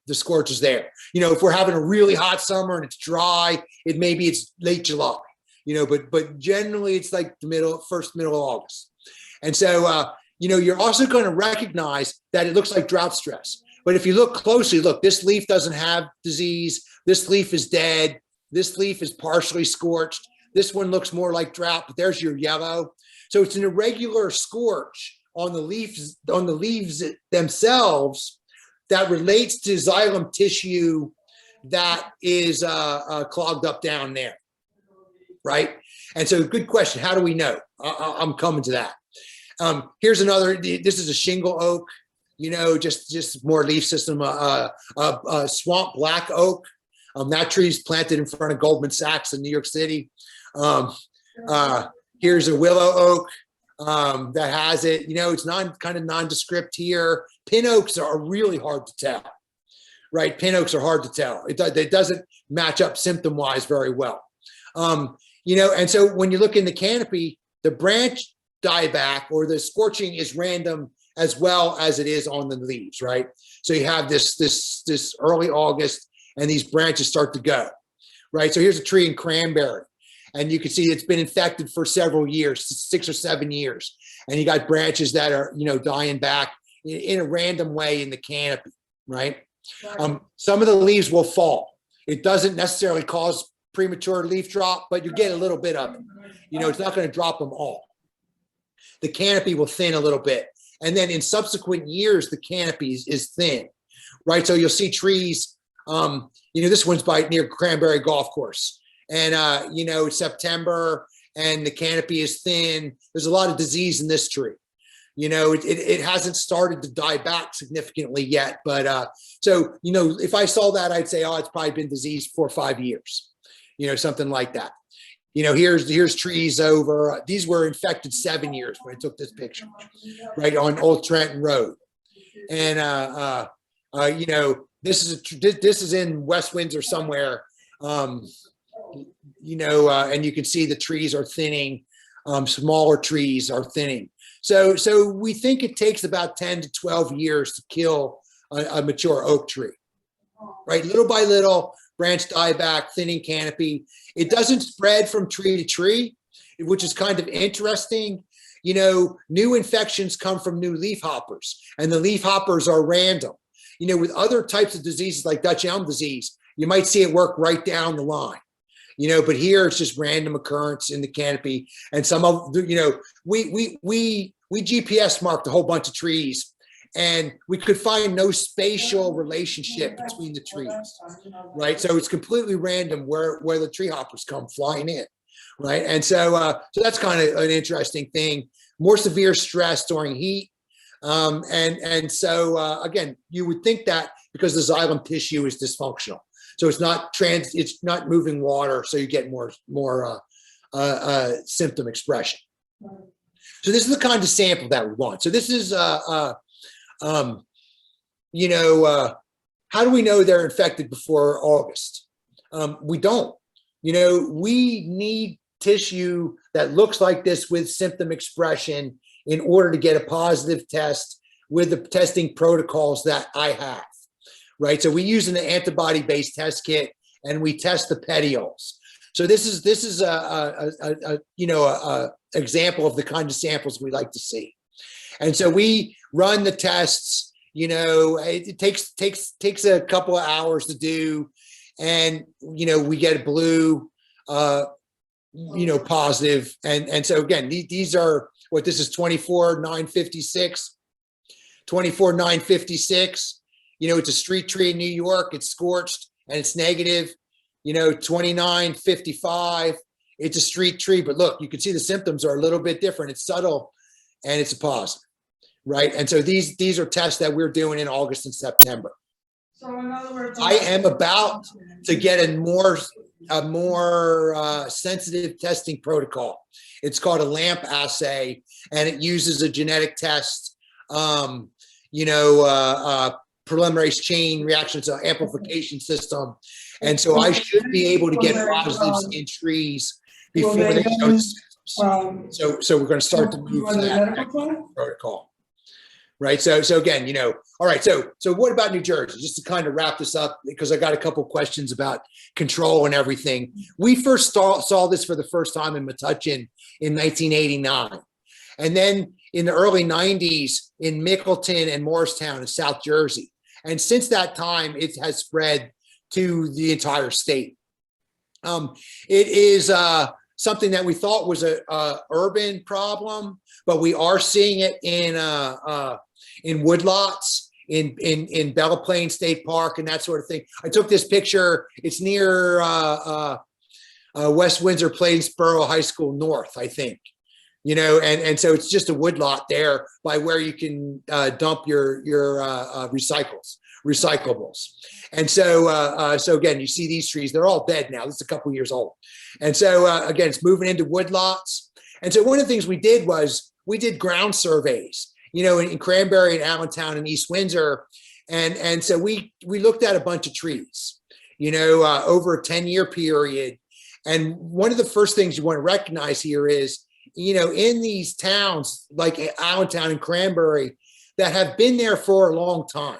the scorch is there. You know, if we're having a really hot summer and it's dry, it's late July, you know, but generally it's like the middle of August. And so, you know, you're also going to recognize that it looks like drought stress. But if you look closely, look, this leaf doesn't have disease. This leaf is dead. This leaf is partially scorched. This one looks more like drought, but there's your yellow. So it's an irregular scorch on the leaves themselves that relates to xylem tissue that is clogged up down there, right? And so good question, how do we know? I'm coming to that. Here's another, this is a shingle oak, you know, just more leaf system, swamp black oak. That tree is planted in front of Goldman Sachs in New York City. Here's a willow oak that has it, you know, it's kind of nondescript here. Pin oaks are really hard to tell, right? Pin oaks are hard to tell. It doesn't match up symptom wise very well. You know, and so when you look in the canopy, the branch dieback or the scorching is random as well as it is on the leaves, right? So you have this early August, and these branches start to go, right? So here's a tree in Cranberry, and you can see it's been infected for several years, 6 or 7 years, and you got branches that are, you know, dying back in a random way in the canopy, right? Some of the leaves will fall. It doesn't necessarily cause premature leaf drop, but you get a little bit of it. You know, it's not going to drop them all. The canopy will thin a little bit. And then in subsequent years, the canopy is thin, right? So you'll see trees, you know, this one's by near Cranberry Golf Course. And, you know, it's September and the canopy is thin. There's a lot of disease in this tree. You know, it hasn't started to die back significantly yet. But so, you know, if I saw that, I'd say, oh, it's probably been diseased 4 or 5 years, you know, something like that. You know, here's trees over, these were infected 7 years when I took this picture, right, on Old Trenton Road. And, you know, this is in West Windsor somewhere, you know, and you can see the trees are thinning, smaller trees are thinning. So we think it takes about 10 to 12 years to kill a mature oak tree, right? Little by little, branch dieback, thinning canopy. It doesn't spread from tree to tree, which is kind of interesting. You know, new infections come from new leaf hoppers, and the leaf hoppers are random. You know, with other types of diseases like Dutch elm disease, you might see it work right down the line. You know, but here it's just random occurrence in the canopy. And some of, you know, we GPS marked a whole bunch of trees, and we could find no spatial relationship between the trees, right? So it's completely random where the tree hoppers come flying in, right? And so that's kind of an interesting thing. More severe stress during heat. And so again, you would think that because the xylem tissue is dysfunctional. So it's not moving water, so you get more symptom expression. So this is the kind of sample that we want. So this is, you know, how do we know they're infected before August? We don't. You know, we need tissue that looks like this with symptom expression in order to get a positive test with the testing protocols that I have. Right, so we use an antibody-based test kit, and we test the petioles. So this is a you know, a example of the kind of samples we like to see. And so we run the tests. You know, it takes a couple of hours to do, and you know, we get a blue, you know, positive. And so again, these are what this is 24,956, 24,956. You know, it's a street tree in New York. It's scorched and it's negative. You know, 2955. It's a street tree, but look, you can see the symptoms are a little bit different. It's subtle, and it's a positive, right? And so these are tests that we're doing in August and September. So in other words, I am about to get a more sensitive testing protocol. It's called a LAMP assay, and it uses a genetic test. You know. Polymerase chain reactions amplification system. And so I should be able to get positives in trees before they show the symptoms. So we're going to start to move to that protocol. Right. So again, you know, all right. So what about New Jersey? Just to kind of wrap this up, because I got a couple of questions about control and everything. We first saw this for the first time in Metuchen in 1989. And then in the early 90s in Mickleton and Morristown in South Jersey. And since that time, it has spread to the entire state. It is something that we thought was a urban problem, but we are seeing it in woodlots, in Bella Plaine State Park and that sort of thing. I took this picture. It's near West Windsor Plainsboro High School North, I think. You know, and so it's just a woodlot there by where you can dump your recyclables. And so so again, you see these trees, they're all dead now. This is a couple years old. And so again, it's moving into woodlots. And so one of the things we did was we did ground surveys, you know, in Cranberry and Allentown and East Windsor. And so we looked at a bunch of trees, you know, over a 10-year period. And one of the first things you want to recognize here is, you know, in these towns like Allentown and Cranberry, that have been there for a long time.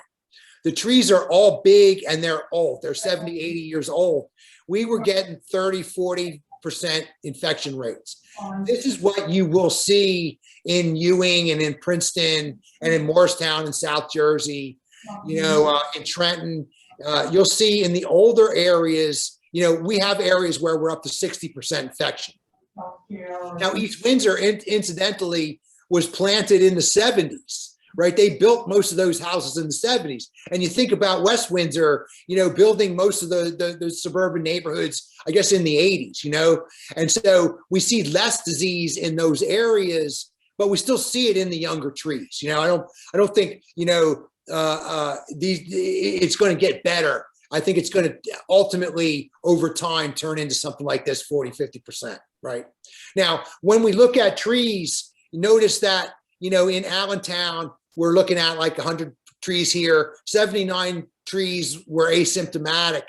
The trees are all big and they're old. They're 70, 80 years old. We were getting 30, 40% infection rates. This is what you will see in Ewing and in Princeton and in Morristown in South Jersey, in Trenton. You'll see in the older areas, we have areas where we're up to 60% infection. Now, East Windsor, incidentally, was planted in the 70s. Right, they built most of those houses in the 70s, and you think about West Windsor, building most of the suburban neighborhoods, I guess, in the 80s, and so we see less disease in those areas, but we still see it in the younger trees. I don't think it's going to get better. I think it's going to ultimately, over time, turn into something like this, 40, 50%. Right now, when we look at trees, notice that in Allentown, we're looking at like 100 trees here. 79 trees were asymptomatic.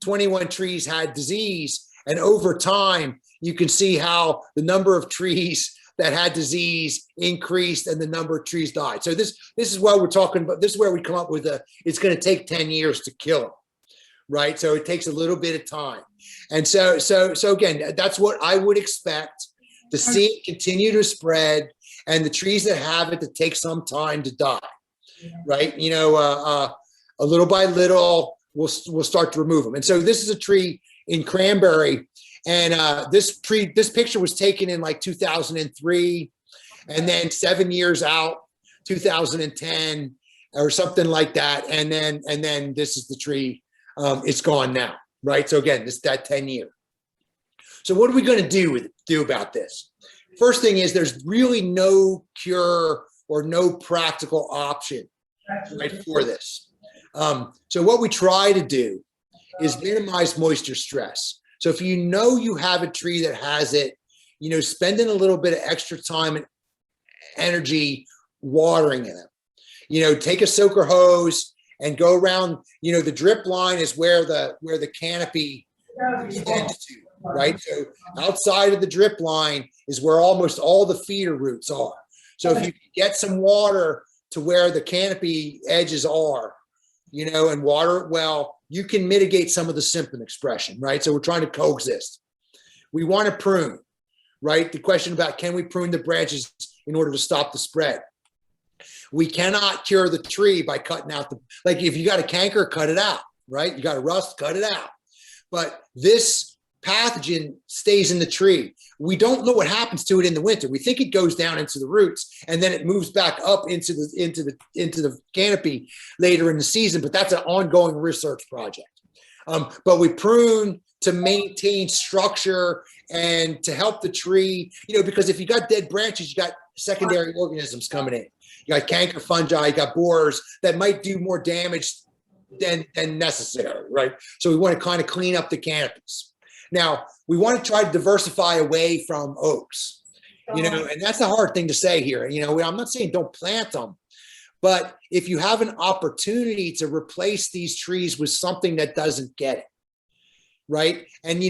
21 trees had disease. And over time, you can see how the number of trees that had disease increased and the number of trees died. So this is what we're talking about. This is where we come up with it's going to take 10 years to kill them, right? So it takes a little bit of time. And so again, that's what I would expect to see it continue to spread, and the trees that have it to take some time to die, right? A little by little, we'll start to remove them. And so this is a tree in Cranberry, and this picture was taken in like 2003, and then 7 years out, 2010 or something like that, and then this is the tree. It's gone now, right? So again, this that 10 year. So what are we going to do about this? First thing is there's really no cure or no practical option, right, for this. So what we try to do is minimize moisture stress. So if you have a tree that has it, spending a little bit of extra time and energy watering them. Take a soaker hose and go around. The drip line is where the canopy extends to. Right. So outside of the drip line is where almost all the feeder roots are. So if you get some water to where the canopy edges are, and water it well, you can mitigate some of the symptom expression. Right. So we're trying to coexist. We want to prune. Right. The question about can we prune the branches in order to stop the spread? We cannot cure the tree by cutting out like if you got a canker, cut it out. Right. You got a rust, cut it out. But this pathogen stays in the tree. We don't know what happens to it in the winter. We think it goes down into the roots and then it moves back up into the canopy later in the season, but that's an ongoing research project. But we prune to maintain structure and to help the tree, because if you got dead branches, you got secondary organisms coming in. You got canker fungi, you got borers that might do more damage than necessary, right? So we want to kind of clean up the canopies. Now, we want to try to diversify away from oaks, and that's a hard thing to say here. I'm not saying don't plant them, but if you have an opportunity to replace these trees with something that doesn't get it, right? And,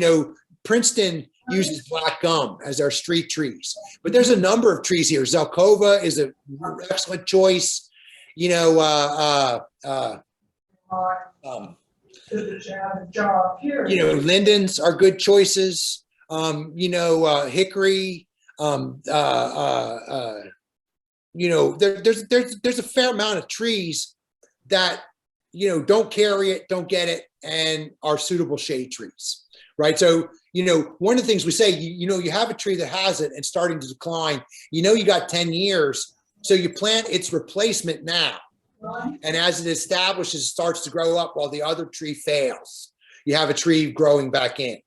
Princeton uses black gum as our street trees, but there's a number of trees here. Zelkova is an excellent choice. Lindens are good choices. Hickory. There's a fair amount of trees that don't carry it, don't get it, and are suitable shade trees, right? So one of the things we say, you have a tree that has it and starting to decline. You got 10 years, so you plant its replacement now. And as it establishes, starts to grow up while the other tree fails. You have a tree growing back in,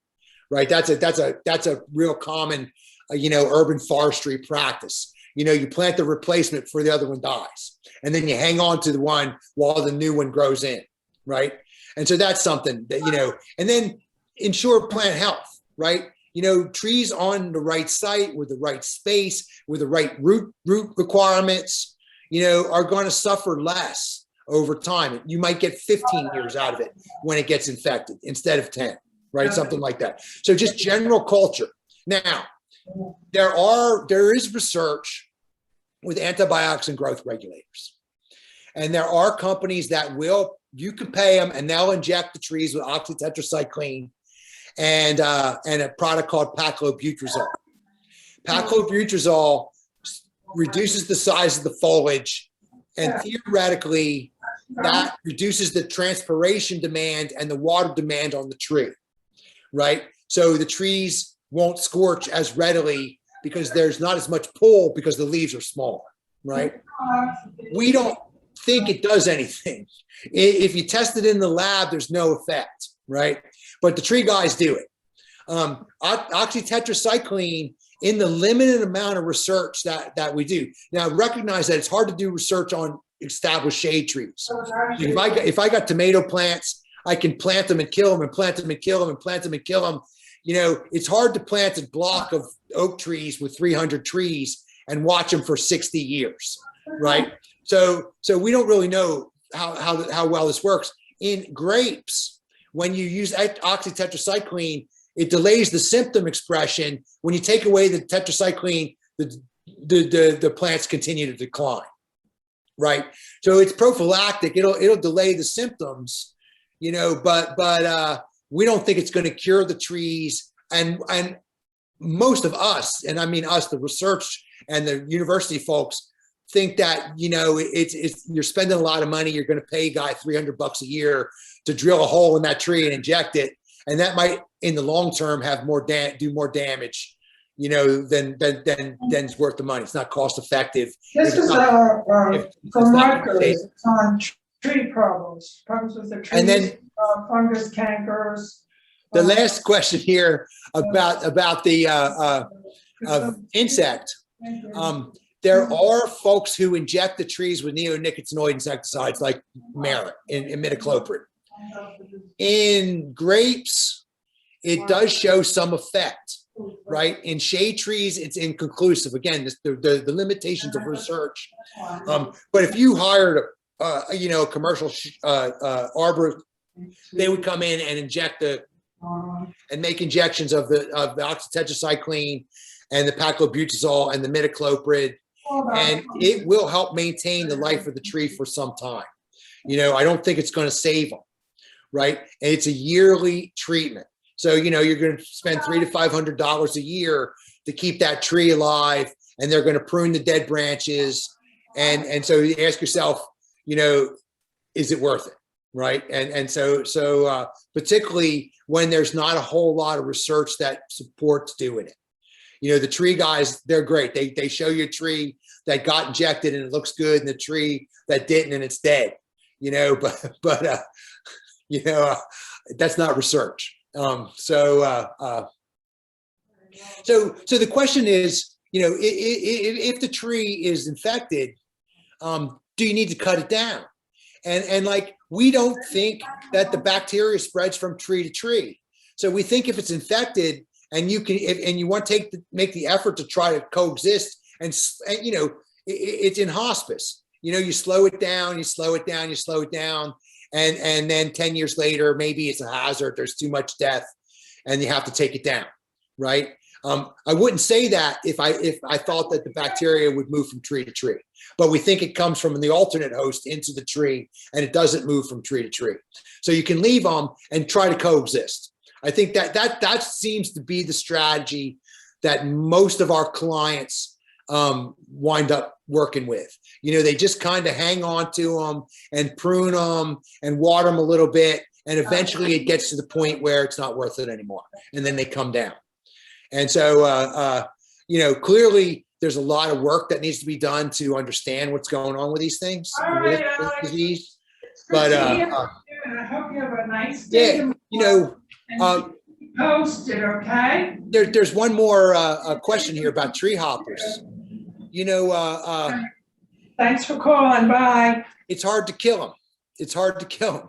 right? That's a real common, urban forestry practice. You plant the replacement before the other one dies, and then you hang on to the one while the new one grows in, right? And so that's something that, and then ensure plant health, right? Trees on the right site with the right space, with the right root requirements, are going to suffer less over time. You might get 15 years out of it when it gets infected instead of 10, right? Something like that. So just general culture. Now, there is research with antibiotics and growth regulators. And there are companies that you can pay them and they'll inject the trees with oxytetracycline and a product called paclobutrazol. Paclobutrazol reduces the size of the foliage, and theoretically that reduces the transpiration demand and the water demand on the tree, right? So the trees won't scorch as readily because there's not as much pull because the leaves are smaller, right? We don't think it does anything. If you test it in the lab, there's no effect, right? But the tree guys do it. Oxytetracycline, in the limited amount of research that we do. Now, recognize that it's hard to do research on established shade trees. If I got tomato plants, I can plant them and kill them and plant them and kill them and plant them and kill them. You know, it's hard to plant a block of oak trees with 300 trees and watch them for 60 years, right? So we don't really know how well this works. In grapes, when you use oxytetracycline, it delays the symptom expression. When you take away the tetracycline, the plants continue to decline, right? So it's prophylactic. It'll delay the symptoms, you know, but we don't think it's going to cure the trees. And most of us, and I mean us, the research and the university folks, think that, you know, you're spending a lot of money. You're going to pay a guy $300 a year to drill a hole in that tree and inject it. And that might, in the long term, have do more damage, you know, than it's worth the money. It's not cost effective. This is from Rutgers on tree problems with the trees, and then fungus, cankers. The last question here about the insect. There are folks who inject the trees with neonicotinoid insecticides like merit and imidacloprid. In grapes, it does show some effect, right? In shade trees, it's inconclusive. Again, the limitations of research. But if you hired a commercial arborist, they would come in and inject and make injections of the oxytetracycline and the paclobutrazol and the imidacloprid, and it will help maintain the life of the tree for some time. You know, I don't think it's going to save them. Right. And it's a yearly treatment. So, you know, you're going to spend $300 to $500 a year to keep that tree alive, and they're going to prune the dead branches. And so you ask yourself, you know, is it worth it? Right. And so particularly when there's not a whole lot of research that supports doing it. You know, the tree guys, they're great. They show you a tree that got injected and it looks good, and the tree that didn't and it's dead, you know, but you know, that's not research. So the question is, you know, if the tree is infected, do you need to cut it down? And like, we don't think that the bacteria spreads from tree to tree. So we think if it's infected and you can, and you want to make the effort to try to coexist, and you know, it's in hospice. You know, you slow it down, you slow it down, you slow it down. And then 10 years later, maybe it's a hazard. There's too much death and you have to take it down, right? I wouldn't say that if I thought that the bacteria would move from tree to tree, but we think it comes from the alternate host into the tree, and it doesn't move from tree to tree. So you can leave them and try to coexist. I think that seems to be the strategy that most of our clients wind up working with. You know, they just kind of hang on to them and prune them and water them a little bit, and eventually it gets to the point where it's not worth it anymore, and then they come down. And so, you know, clearly there's a lot of work that needs to be done to understand what's going on with these things, with this disease. But I hope you have a nice day. yeah, you know, Post it, okay? There's one more question here about tree hoppers. You know, thanks for calling. Bye. it's hard to kill them. It's hard to kill them.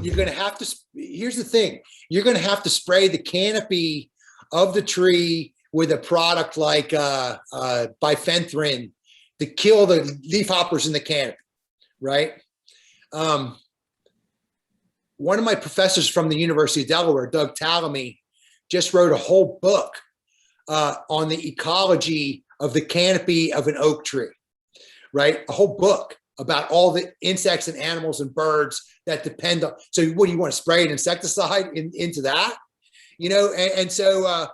You're going to have to, here's the thing, you're going to have to spray the canopy of the tree with a product like bifenthrin to kill the leafhoppers in the canopy, right? One of my professors from the University of Delaware, Doug Tallamy, just wrote a whole book on the ecology of the canopy of an oak tree, right? A whole book. about all the insects and animals and birds that depend on. So what do you want to spray an insecticide into that? You know, and so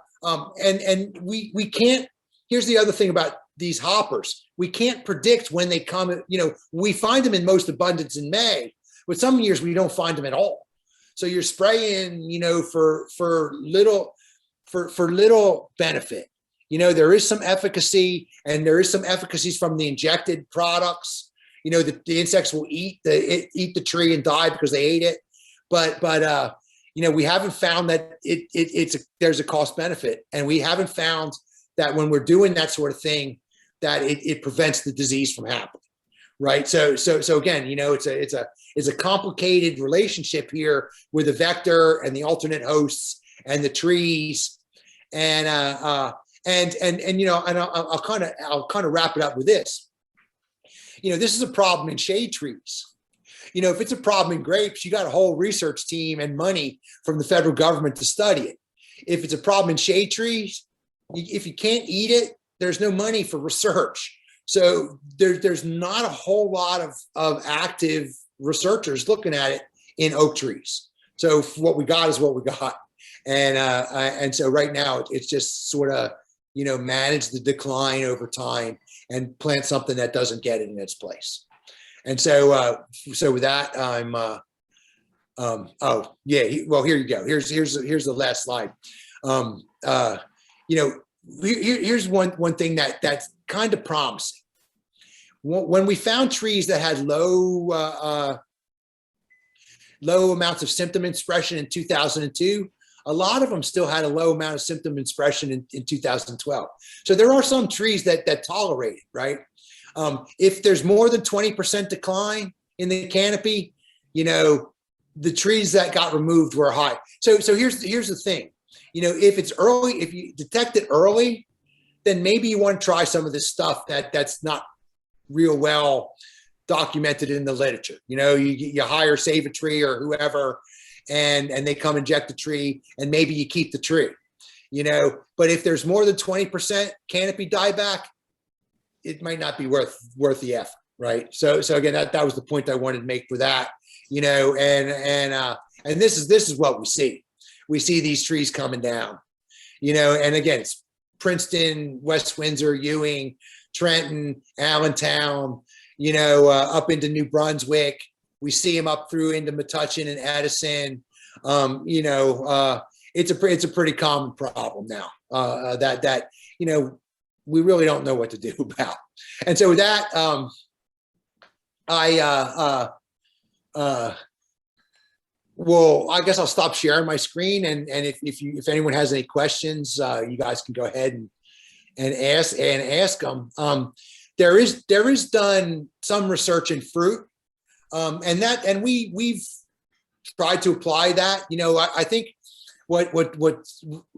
we can't. Here's the other thing about these hoppers. We can't predict when they come. You know, we find them in most abundance in May, but some years we don't find them at all. So you're spraying, you know, for little benefit. You know, there is some efficacy, and there is some efficacies from the injected products. You know, the insects will eat the tree and die because they ate it. But you know, we haven't found that there's a cost benefit, and we haven't found that when we're doing that sort of thing, that it prevents the disease from happening. Right. So again, you know, it's a complicated relationship here with the vector and the alternate hosts and the trees, and you know, and I'll kind of wrap it up with this. You know, this is a problem in shade trees. You know, if it's a problem in grapes, you got a whole research team and money from the federal government to study it. If it's a problem in shade trees, if you can't eat it, there's no money for research. So there's not a whole lot of active researchers looking at it in oak trees. So what we got is what we got. And so right now it's just sort of, you know, manage the decline over time and plant something that doesn't get it in its place. And so with that, I'm oh yeah, well, here you go. Here's the last slide. You know, here's one thing that's kind of promising. When we found trees that had low amounts of symptom expression in 2002, a lot of them still had a low amount of symptom expression in 2012. So there are some trees that tolerate it, right? If there's more than 20% decline in the canopy, you know, the trees that got removed were high. So here's the thing, you know, if it's early, if you detect it early, then maybe you want to try some of this stuff that's not real well documented in the literature. You know, you hire Save a Tree or whoever, and they come inject the tree, and maybe you keep the tree, you know. But if there's more than 20% canopy dieback, it might not be worth the effort, right? So again, that was the point I wanted to make for that, you know. And this is what we see. We see these trees coming down, you know. And again, it's Princeton, West Windsor, Ewing, Trenton, Allentown, you know, up into New Brunswick. We see them up through into Metuchen and Edison. You know, it's a pretty common problem now that you know, we really don't know what to do about. And so with that, well, I guess I'll stop sharing my screen, and if anyone has any questions, you guys can go ahead and ask them. There is done some research in fruit, and we've tried to apply that. You know, I think what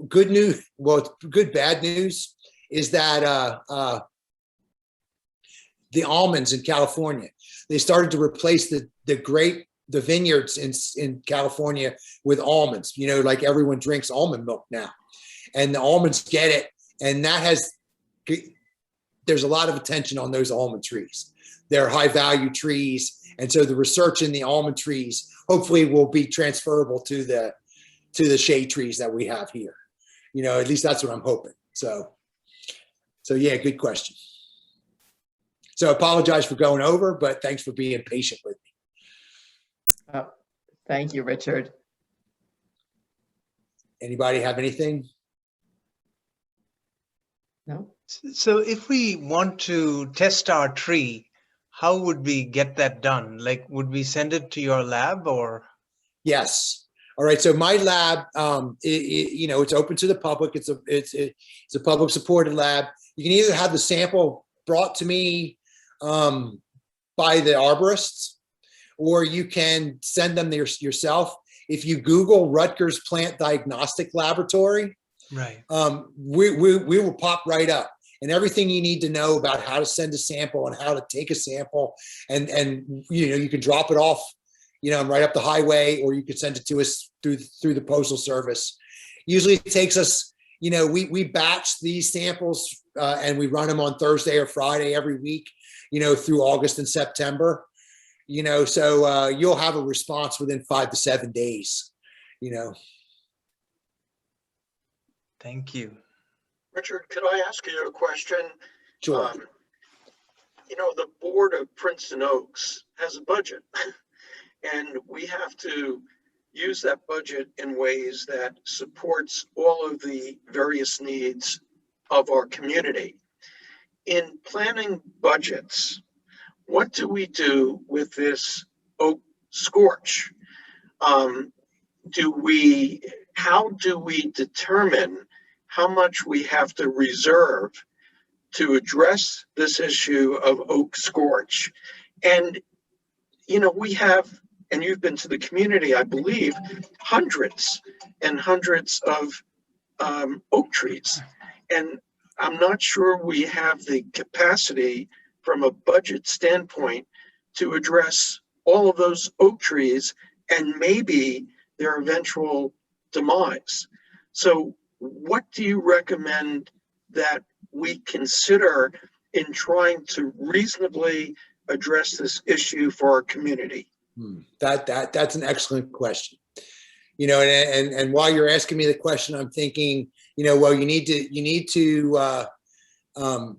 good news, well, good bad news is that the almonds in California, they started to replace the vineyards in California with almonds. You know, like everyone drinks almond milk now, and the almonds get it, and there's a lot of attention on those almond trees. They're high value trees, and so the research in the almond trees hopefully will be transferable to the shade trees that we have here. You know, at least that's what I'm hoping. So yeah, good question. So I apologize for going over, but thanks for being patient with me. Thank you, Richard. Anybody have anything? No? So if we want to test our tree, how would we get that done? Like, would we send it to your lab or? Yes. All right. So my lab, you know, it's open to the public. It's a public supported lab. You can either have the sample brought to me by the arborists, or you can send them yourself. If you Google Rutgers Plant Diagnostic Laboratory, right, we will pop right up, and everything you need to know about how to send a sample and how to take a sample, and you know, you can drop it off, you know, right up the highway, or you could send it to us through the postal service. Usually it takes us, you know, we batch these samples and we run them on Thursday or Friday every week. through August and September, so you'll have a response within 5 to 7 days, Thank you. Richard, could I ask you a question? Sure. The board of Princeton Oaks has a budget, and we have to use that budget in ways that supports all of the various needs of our community. In planning budgets, what do we do with this oak scorch? How do we determine how much we have to reserve to address this issue of oak scorch? And, we have, and you've been to the community, I believe, hundreds and hundreds of oak trees. And I'm not sure we have the capacity from a budget standpoint to address all of those oak trees and maybe their eventual demise. So what do you recommend that we consider in trying to reasonably address this issue for our community? That's an excellent question. And while you're asking me the question, I'm thinking, well, you need to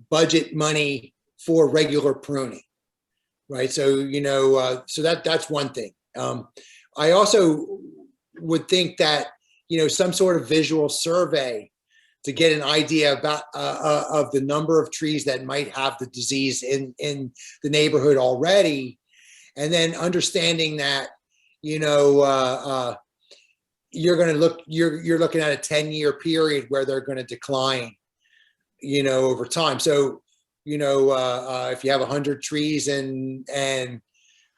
budget money for regular pruning, right? So so that's one thing. I also would think that some sort of visual survey to get an idea about of the number of trees that might have the disease in the neighborhood already, and then understanding that you're looking at a 10-year period where they're going to decline over time. So if you have 100 trees and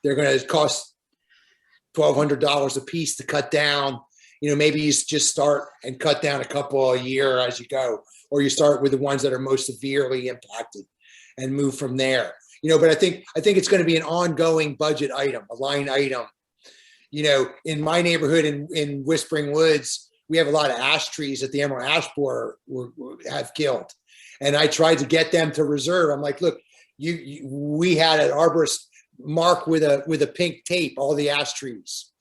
they're going to cost $1,200 a piece to cut down, maybe you just start and cut down a couple a year as you go, or you start with the ones that are most severely impacted and move from there. But I think it's going to be an ongoing budget item, a line item. In my neighborhood in Whispering Woods, we have a lot of ash trees that the emerald ash borer have killed. And I tried to get them to reserve. I'm like, look, we had an arborist mark with a pink tape all the ash trees.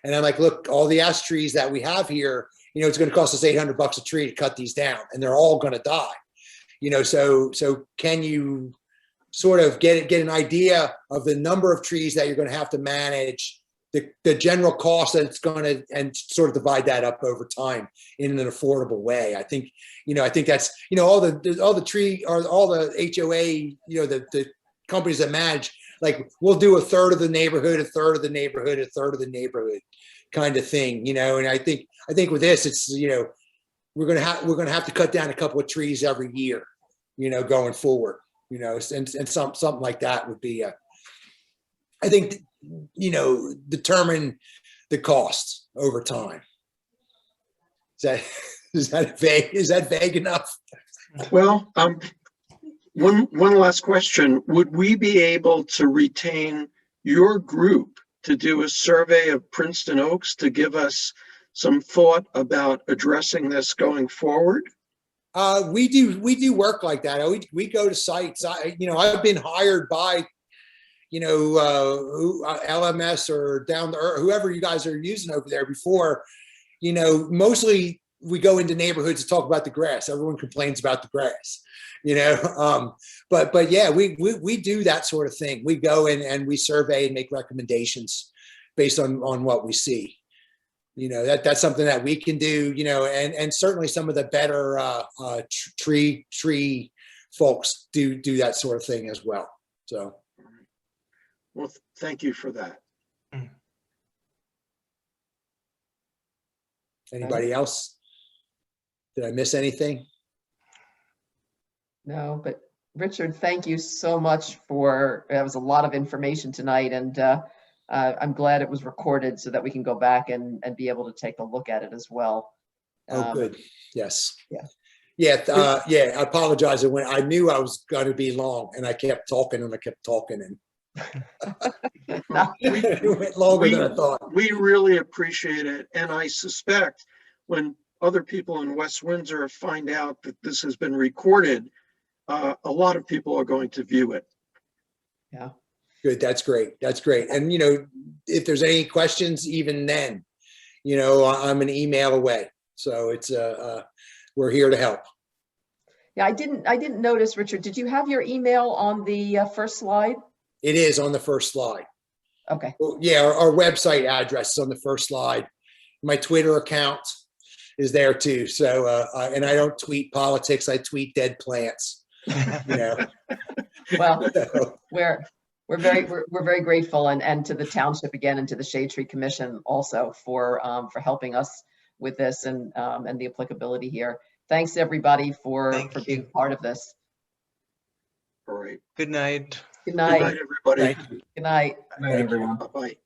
And I'm like, look, all the ash trees that we have here, it's going to cost us $800 a tree to cut these down, and they're all going to die. So can you sort of get an idea of the number of trees that you're going to have to manage, the general cost that it's going to, and sort of divide that up over time in an affordable way. I think that's, all the tree or all the HOA, the companies that manage, like, we'll do a third of the neighborhood, a third of the neighborhood, a third of the neighborhood kind of thing, and I think with this, it's, we're going to have to cut down a couple of trees every year, going forward, and something like that would be, I think, determine the cost over time. Is that vague? Is that vague enough? Well, one last question. Would we be able to retain your group to do a survey of Princeton Oaks to give us some thought about addressing this going forward? We do work like that. We go to sites. I've been hired by LMS or down the whoever you guys are using over there before. Mostly we go into neighborhoods to talk about the grass. Everyone complains about the grass, but yeah, we do that sort of thing. We go in and we survey and make recommendations based on what we see. That's something that we can do, and certainly some of the better tree folks do that sort of thing as well. So. Well, thank you for that. Anybody else? Did I miss anything? No, but Richard, thank you so much that was a lot of information tonight, and I'm glad it was recorded so that we can go back and be able to take a look at it as well. Oh, good. Yes. Yeah. I apologize. I knew I was going to be long, and I kept talking and it went longer than I thought. We really appreciate it. And I suspect when other people in West Windsor find out that this has been recorded, a lot of people are going to view it. Yeah. Good. That's great. That's great. And, you know, if there's any questions, even then, you know, I'm an email away. So it's, we're here to help. Yeah, I didn't notice, Richard, did you have your email on the first slide? It is on the first slide. Okay. Well, yeah, our website address is on the first slide. My Twitter account is there too. So, and I don't tweet politics. I tweet dead plants. You know. Well, we're very grateful, and to the township again, and to the Shade Tree Commission also for helping us with this and the applicability here. Thanks everybody for being part of this. All right. Good night. Good Good night, night. everybody. Thank you. Good night. Good night, everyone. Bye-bye.